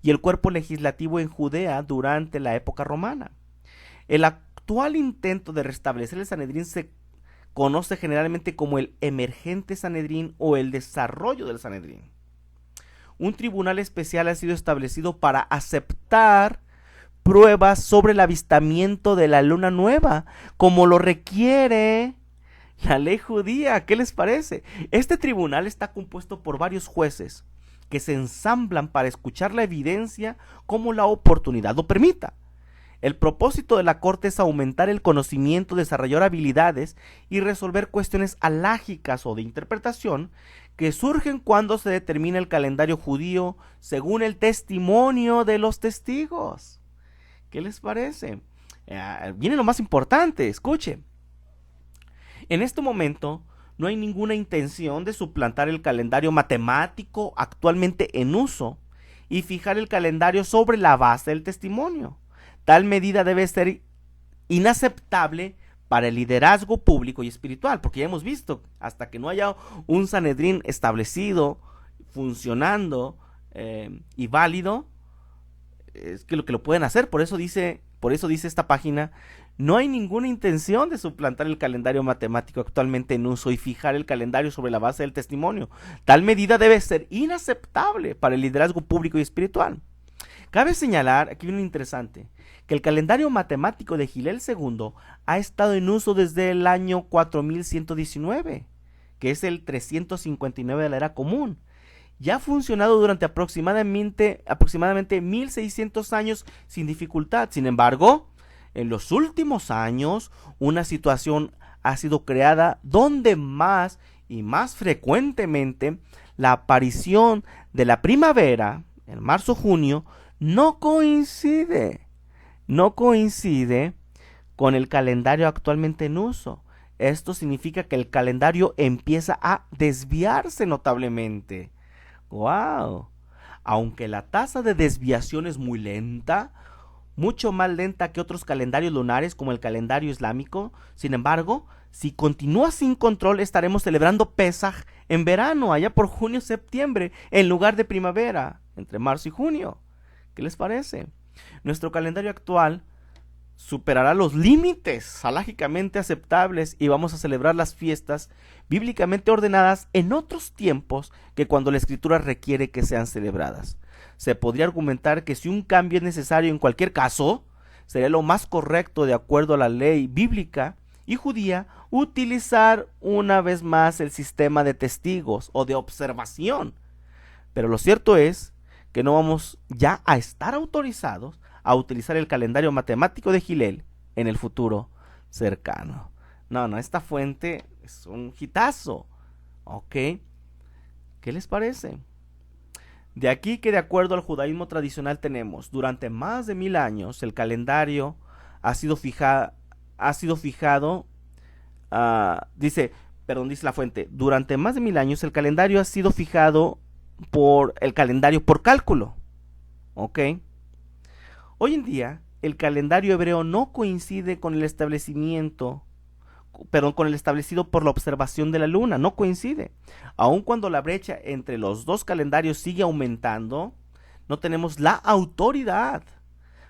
y el cuerpo legislativo en Judea durante la época romana. El actual intento de restablecer el Sanedrín se conoce generalmente como el emergente Sanedrín o el desarrollo del Sanedrín. Un tribunal especial ha sido establecido para aceptar pruebas sobre el avistamiento de la luna nueva, como lo requiere la ley judía. ¿Qué les parece? Este tribunal está compuesto por varios jueces que se ensamblan para escuchar la evidencia como la oportunidad lo permita. El propósito de la corte es aumentar el conocimiento, desarrollar habilidades y resolver cuestiones alágicas o de interpretación que surgen cuando se determina el calendario judío según el testimonio de los testigos. ¿Qué les parece? Viene lo más importante, escuche. En este momento no hay ninguna intención de suplantar el calendario matemático actualmente en uso y fijar el calendario sobre la base del testimonio. Tal medida debe ser inaceptable para el liderazgo público y espiritual, porque ya hemos visto, hasta que no haya un Sanedrín establecido, funcionando y válido, es que lo pueden hacer. Por eso dice esta página, no hay ninguna intención de suplantar el calendario matemático actualmente en uso y fijar el calendario sobre la base del testimonio. Tal medida debe ser inaceptable para el liderazgo público y espiritual. Cabe señalar, aquí viene lo interesante, que el calendario matemático de Hillel II ha estado en uso desde el año 4119, que es el 359 de la era común. Ya ha funcionado durante aproximadamente 1600 años sin dificultad. Sin embargo, en los últimos años, una situación ha sido creada donde más y más frecuentemente la aparición de la primavera, en marzo-junio, no coincide con el calendario actualmente en uso. Esto significa que el calendario empieza a desviarse notablemente. ¡Wow! Aunque la tasa de desviación es muy lenta, mucho más lenta que otros calendarios lunares como el calendario islámico, sin embargo, si continúa sin control, estaremos celebrando Pesaj en verano, allá por junio-septiembre, en lugar de primavera, entre marzo y junio. ¿Qué les parece? Nuestro calendario actual superará los límites alágicamente aceptables y vamos a celebrar las fiestas bíblicamente ordenadas en otros tiempos que cuando la Escritura requiere que sean celebradas. Se podría argumentar que si un cambio es necesario en cualquier caso, sería lo más correcto de acuerdo a la ley bíblica y judía utilizar una vez más el sistema de testigos o de observación. Pero lo cierto es que no vamos ya a estar autorizados a utilizar el calendario matemático de Hillel en el futuro cercano. No, esta fuente es un hitazo. ¿Ok? ¿Qué les parece? De aquí que de acuerdo al judaísmo tradicional tenemos, durante más de 1000 años el calendario ha sido fijado, dice la fuente, durante más de 1000 años el calendario ha sido fijado por el calendario por cálculo. ¿Ok? Hoy en día, el calendario hebreo no coincide con el establecido por la observación de la luna, no coincide. Aun cuando la brecha entre los dos calendarios sigue aumentando, no tenemos la autoridad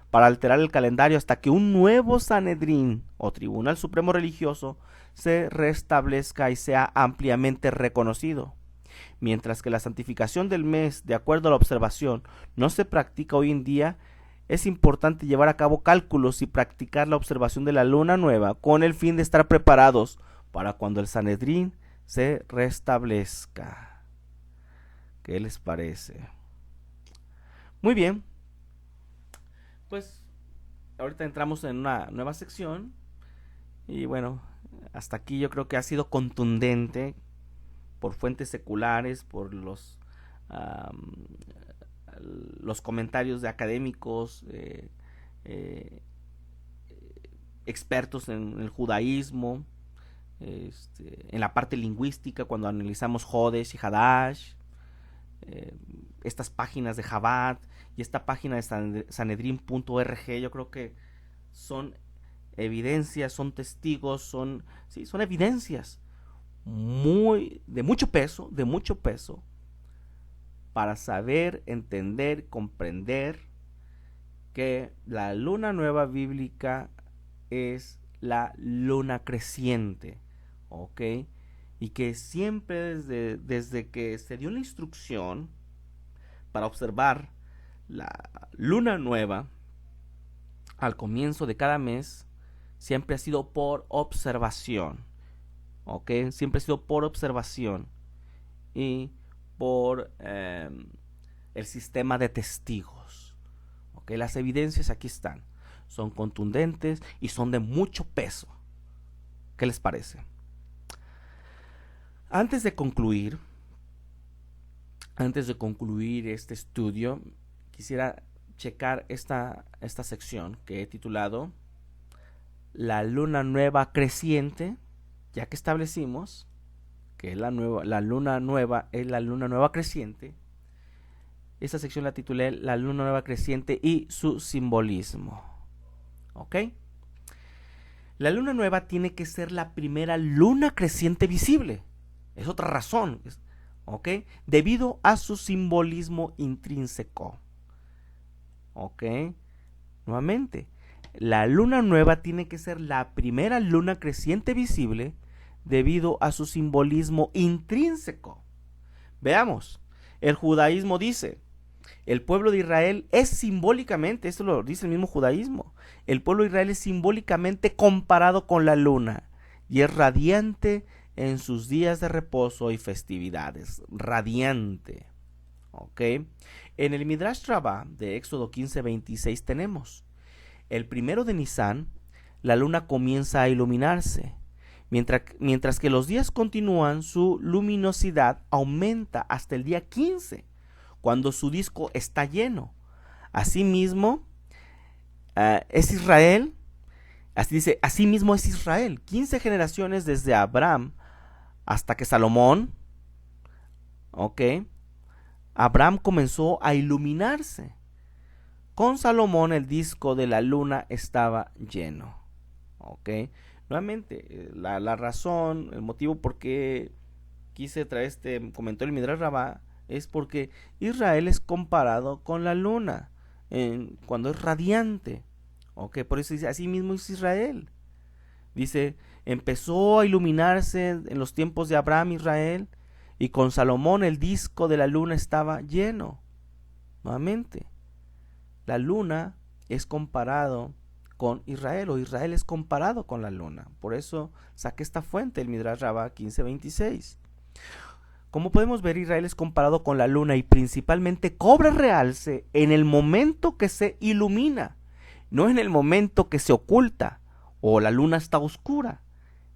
para alterar el calendario hasta que un nuevo Sanedrín o Tribunal Supremo Religioso se restablezca y sea ampliamente reconocido. Mientras que la santificación del mes, de acuerdo a la observación, no se practica hoy en día, es importante llevar a cabo cálculos y practicar la observación de la luna nueva con el fin de estar preparados para cuando el Sanedrín se restablezca. ¿Qué les parece? Muy bien. Pues ahorita entramos en una nueva sección y bueno, hasta aquí yo creo que ha sido contundente por fuentes seculares, por los comentarios de académicos, expertos en el judaísmo, en la parte lingüística, cuando analizamos Jodesh y Hadash, estas páginas de Chabad y esta página de Sanedrin.org, yo creo que son evidencias, son testigos, son evidencias de mucho peso para saber, entender, comprender que la luna nueva bíblica es la luna creciente, ¿ok? Y que siempre desde que se dio la instrucción para observar la luna nueva al comienzo de cada mes, siempre ha sido por observación, ¿ok? Siempre ha sido por observación y por el sistema de testigos, ¿ok? Las evidencias aquí están, son contundentes y son de mucho peso. ¿Qué les parece? Antes de concluir este estudio, quisiera checar esta sección que he titulado La luna nueva creciente, ya que establecimos que la luna nueva es la luna nueva creciente. Esta sección la titulé La luna nueva creciente y su simbolismo. ¿Ok? La luna nueva tiene que ser la primera luna creciente visible. Es otra razón, ¿ok? Debido a su simbolismo intrínseco. ¿Ok? Nuevamente, la luna nueva tiene que ser la primera luna creciente visible debido a su simbolismo intrínseco. Veamos, el judaísmo dice, el pueblo de Israel es simbólicamente, esto lo dice el mismo judaísmo, el pueblo de Israel es simbólicamente comparado con la luna y es radiante en sus días de reposo y festividades. Radiante. ¿Ok? En el Midrash Rabbah de Éxodo 15:26 tenemos: el primero de Nisan, la luna comienza a iluminarse. Mientras que los días continúan, su luminosidad aumenta hasta el día 15, cuando su disco está lleno. Asimismo, es Israel, así dice, asimismo es Israel, 15 generaciones desde Abraham hasta que Salomón, ¿ok? Abraham comenzó a iluminarse. Con Salomón el disco de la luna estaba lleno, ¿ok? Nuevamente, la razón, el motivo por qué quise traer este comentario del Midrash Rabbah es porque Israel es comparado con la luna cuando es radiante, ¿ok? Por eso dice, así mismo es Israel. Dice, empezó a iluminarse en los tiempos de Abraham, Israel, y con Salomón el disco de la luna estaba lleno. Nuevamente, la luna es comparado con Israel, o Israel es comparado con la luna. Por eso saqué esta fuente, el Midrash Rabbah 15:26. Como podemos ver, Israel es comparado con la luna y principalmente cobra realce en el momento que se ilumina, no en el momento que se oculta o la luna está oscura.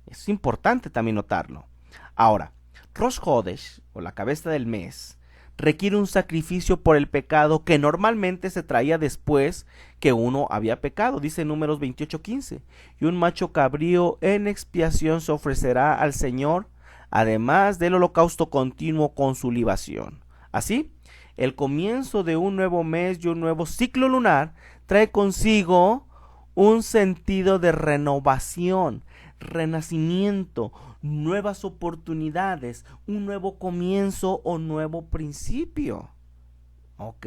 Es importante también notarlo. Ahora, Rosh Hodesh, o la cabeza del mes, requiere un sacrificio por el pecado que normalmente se traía después que uno había pecado, dice Números 28:15. Y un macho cabrío en expiación se ofrecerá al Señor, además del holocausto continuo con su libación. Así, el comienzo de un nuevo mes y un nuevo ciclo lunar trae consigo un sentido de renovación, renacimiento, nuevas oportunidades, un nuevo comienzo o nuevo principio. ¿Ok?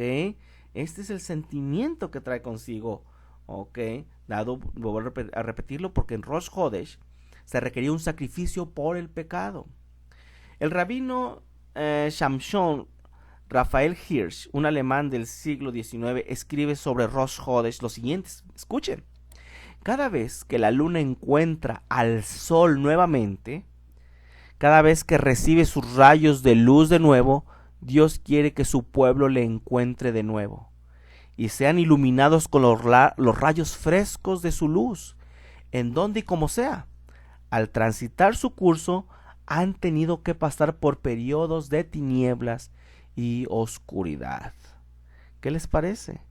Este es el sentimiento que trae consigo. ¿Ok? Voy a repetirlo porque en Rosh Hodesh se requería un sacrificio por el pecado. El rabino Shamshon Raphael Hirsch, un alemán del siglo XIX, escribe sobre Rosh Hodesh lo siguiente. Escuchen. Cada vez que la luna encuentra al sol nuevamente, cada vez que recibe sus rayos de luz de nuevo, Dios quiere que su pueblo le encuentre de nuevo y sean iluminados con los rayos frescos de su luz, en donde y como sea. Al transitar su curso, han tenido que pasar por periodos de tinieblas y oscuridad. ¿Qué les parece?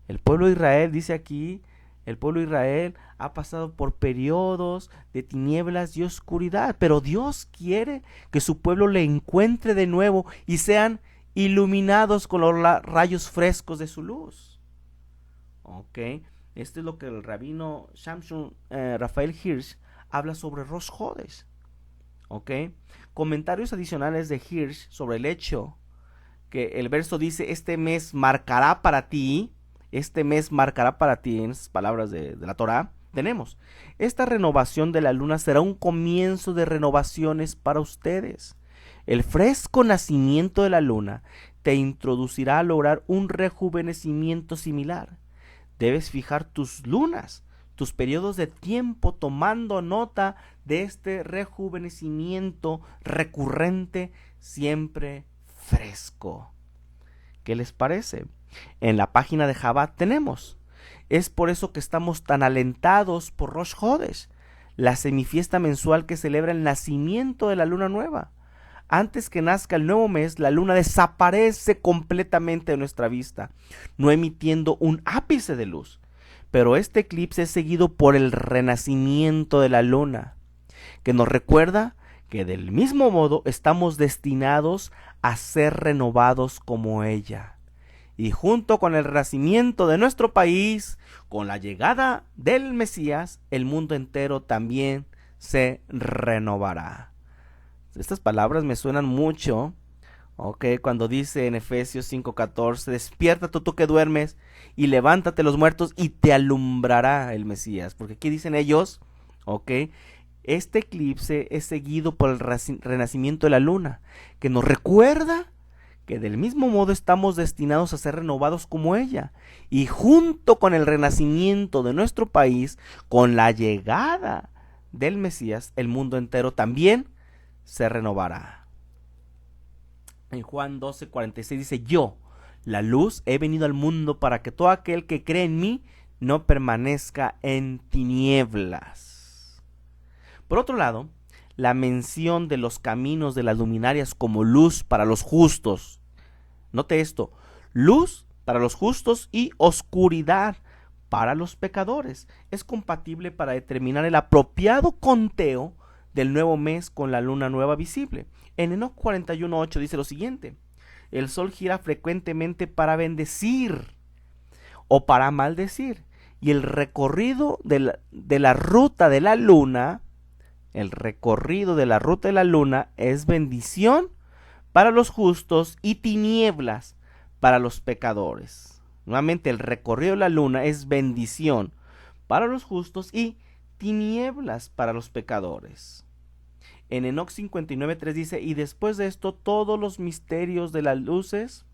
El pueblo de Israel, dice aquí, El pueblo de Israel ha pasado por periodos de tinieblas y oscuridad, pero Dios quiere que su pueblo le encuentre de nuevo y sean iluminados con los rayos frescos de su luz. Ok, esto es lo que el rabino Shamshon Rafael Hirsch habla sobre Rosh Hodesh. Ok, comentarios adicionales de Hirsch sobre el hecho que el verso dice: este mes marcará para ti. Este mes marcará para ti, en esas palabras de la Torá, tenemos: esta renovación de la luna será un comienzo de renovaciones para ustedes. El fresco nacimiento de la luna te introducirá a lograr un rejuvenecimiento similar. Debes fijar tus lunas, tus periodos de tiempo, tomando nota de este rejuvenecimiento recurrente, siempre fresco. ¿Qué les parece? En la página de Chabad tenemos. Es por eso que estamos tan alentados por Rosh Hodesh, la semifiesta mensual que celebra el nacimiento de la luna nueva. Antes que nazca el nuevo mes, la luna desaparece completamente de nuestra vista, no emitiendo un ápice de luz. Pero este eclipse es seguido por el renacimiento de la luna, que nos recuerda que del mismo modo estamos destinados a ser renovados como ella. Y junto con el renacimiento de nuestro país, con la llegada del Mesías, el mundo entero también se renovará. Estas palabras me suenan mucho, cuando dice en Efesios 5:14: despiértate tú que duermes y levántate los muertos y te alumbrará el Mesías. Porque aquí dicen ellos, este eclipse es seguido por el renacimiento de la luna, que nos recuerda que del mismo modo estamos destinados a ser renovados como ella. Y junto con el renacimiento de nuestro país, con la llegada del Mesías, el mundo entero también se renovará. En Juan 12:46 dice: yo, la luz, he venido al mundo para que todo aquel que cree en mí no permanezca en tinieblas. Por otro lado, la mención de los caminos de las luminarias como luz para los justos. Note esto: luz para los justos y oscuridad para los pecadores. Es compatible para determinar el apropiado conteo del nuevo mes con la luna nueva visible. En Enoc 41:8 dice lo siguiente: el sol gira frecuentemente para bendecir o para maldecir, y el recorrido de la ruta de la luna, es bendición para los justos y tinieblas para los pecadores. Nuevamente, el recorrido de la luna es bendición para los justos y tinieblas para los pecadores. En Enoc 59:3 dice: y después de esto todos los misterios de las luces,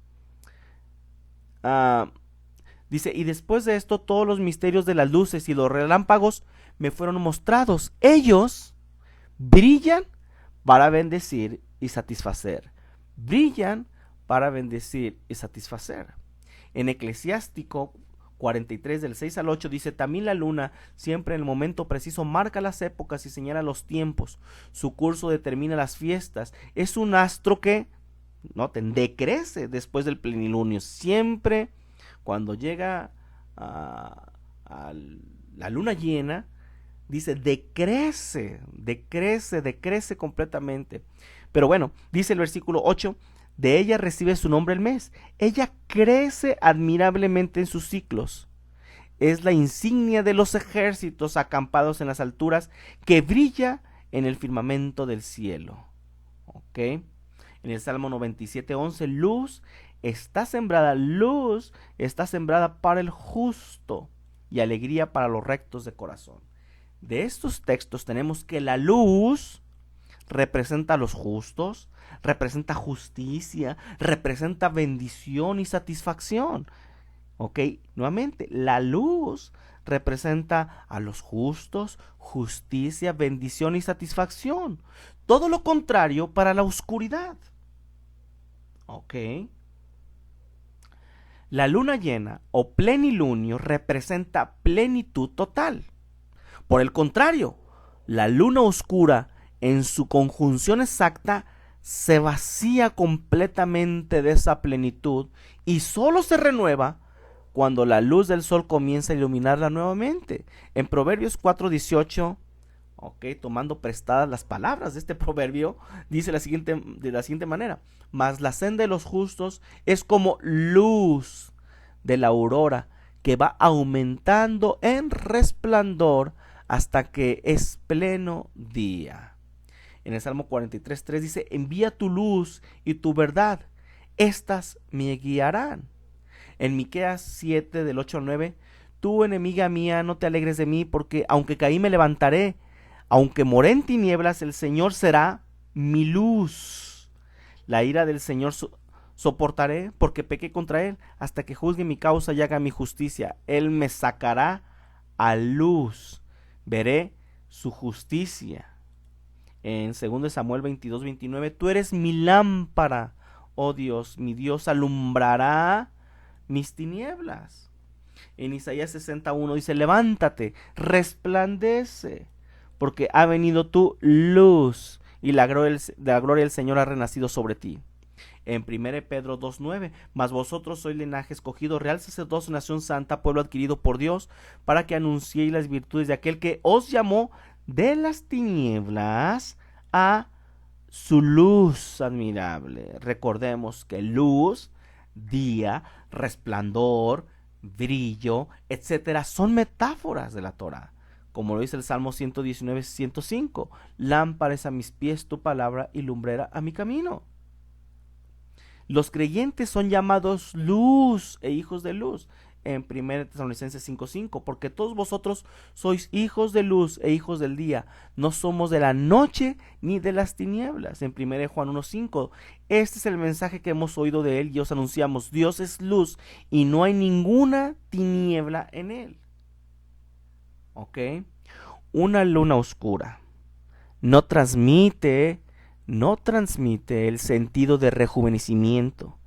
y después de esto todos los misterios de las luces y los relámpagos me fueron mostrados. Ellos brillan para bendecir y satisfacer. Brillan para bendecir y satisfacer. En Eclesiástico 43 del 6 al 8 dice: también la luna, siempre en el momento preciso, marca las épocas y señala los tiempos. Su curso determina las fiestas. Es un astro que, noten, decrece después del plenilunio. Siempre cuando llega a la luna llena, dice, decrece completamente. Pero bueno, dice el versículo 8: de ella recibe su nombre el mes. Ella crece admirablemente en sus ciclos. Es la insignia de los ejércitos acampados en las alturas, que brilla en el firmamento del cielo. En el Salmo 97:11, luz está sembrada para el justo y alegría para los rectos de corazón. De estos textos tenemos que la luz representa a los justos, representa justicia, representa bendición y satisfacción. Nuevamente, la luz representa a los justos, justicia, bendición y satisfacción. Todo lo contrario para la oscuridad. La luna llena o plenilunio representa plenitud total. Por el contrario, la luna oscura, en su conjunción exacta, se vacía completamente de esa plenitud y solo se renueva cuando la luz del sol comienza a iluminarla nuevamente. En Proverbios 4:18, tomando prestadas las palabras de este proverbio, dice de la siguiente manera: mas la senda de los justos es como luz de la aurora, que va aumentando en resplandor hasta que es pleno día. En el Salmo 43:3 dice: envía tu luz y tu verdad, estas me guiarán. En Miqueas 7, del 8 al 9: tú, enemiga mía, no te alegres de mí, porque aunque caí me levantaré, aunque moré en tinieblas, el Señor será mi luz. La ira del Señor soportaré, porque pequé contra Él, hasta que juzgue mi causa y haga mi justicia. Él me sacará a luz, veré su justicia. En 2 Samuel 22:29: tú eres mi lámpara, oh Dios, mi Dios alumbrará mis tinieblas. En Isaías 61 dice: levántate, resplandece, porque ha venido tu luz y la gloria del Señor ha renacido sobre ti. En 1 Pedro 2:9: mas vosotros sois linaje escogido, real sacerdocio, nación santa, pueblo adquirido por Dios, para que anunciéis las virtudes de aquel que os llamó de las tinieblas a su luz admirable. Recordemos que luz, día, resplandor, brillo, etcétera, son metáforas de la Torah. Como lo dice el Salmo 119:105: lámpara es a mis pies tu palabra y lumbrera a mi camino. Los creyentes son llamados luz e hijos de luz. En 1 Tesalonicenses 5:5: porque todos vosotros sois hijos de luz e hijos del día, no somos de la noche ni de las tinieblas. En 1 Juan 1:5: este es el mensaje que hemos oído de él y os anunciamos: Dios es luz y no hay ninguna tiniebla en él. Una luna oscura no transmite el sentido de rejuvenecimiento,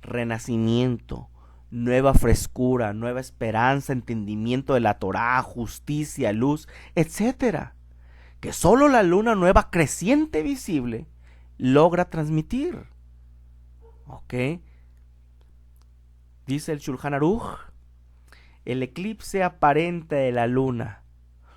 renacimiento, nueva frescura, nueva esperanza, entendimiento de la Torá, justicia, luz, etcétera, que solo la luna nueva creciente visible logra transmitir. Dice el Shulchan Aruch: el eclipse aparente de la luna,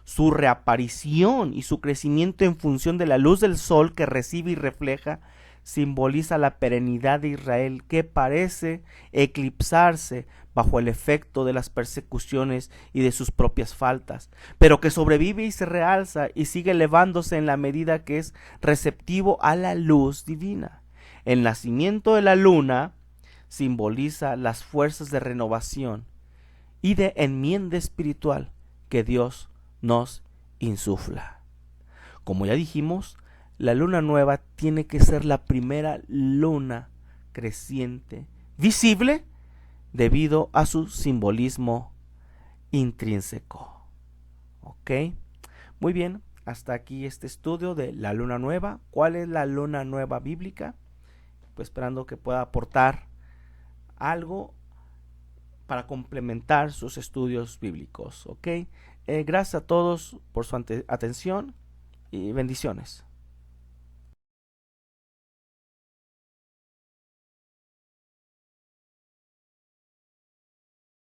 su reaparición y su crecimiento en función de la luz del sol que recibe y refleja, simboliza la perennidad de Israel, que parece eclipsarse bajo el efecto de las persecuciones y de sus propias faltas, pero que sobrevive y se realza y sigue elevándose en la medida que es receptivo a la luz divina. El nacimiento de la luna simboliza las fuerzas de renovación y de enmienda espiritual que Dios nos insufla. Como ya dijimos, la luna nueva tiene que ser la primera luna creciente visible debido a su simbolismo intrínseco. Muy bien, hasta aquí este estudio de la luna nueva. ¿Cuál es la luna nueva bíblica? Pues esperando que pueda aportar algo para complementar sus estudios bíblicos. Gracias a todos por su atención y bendiciones.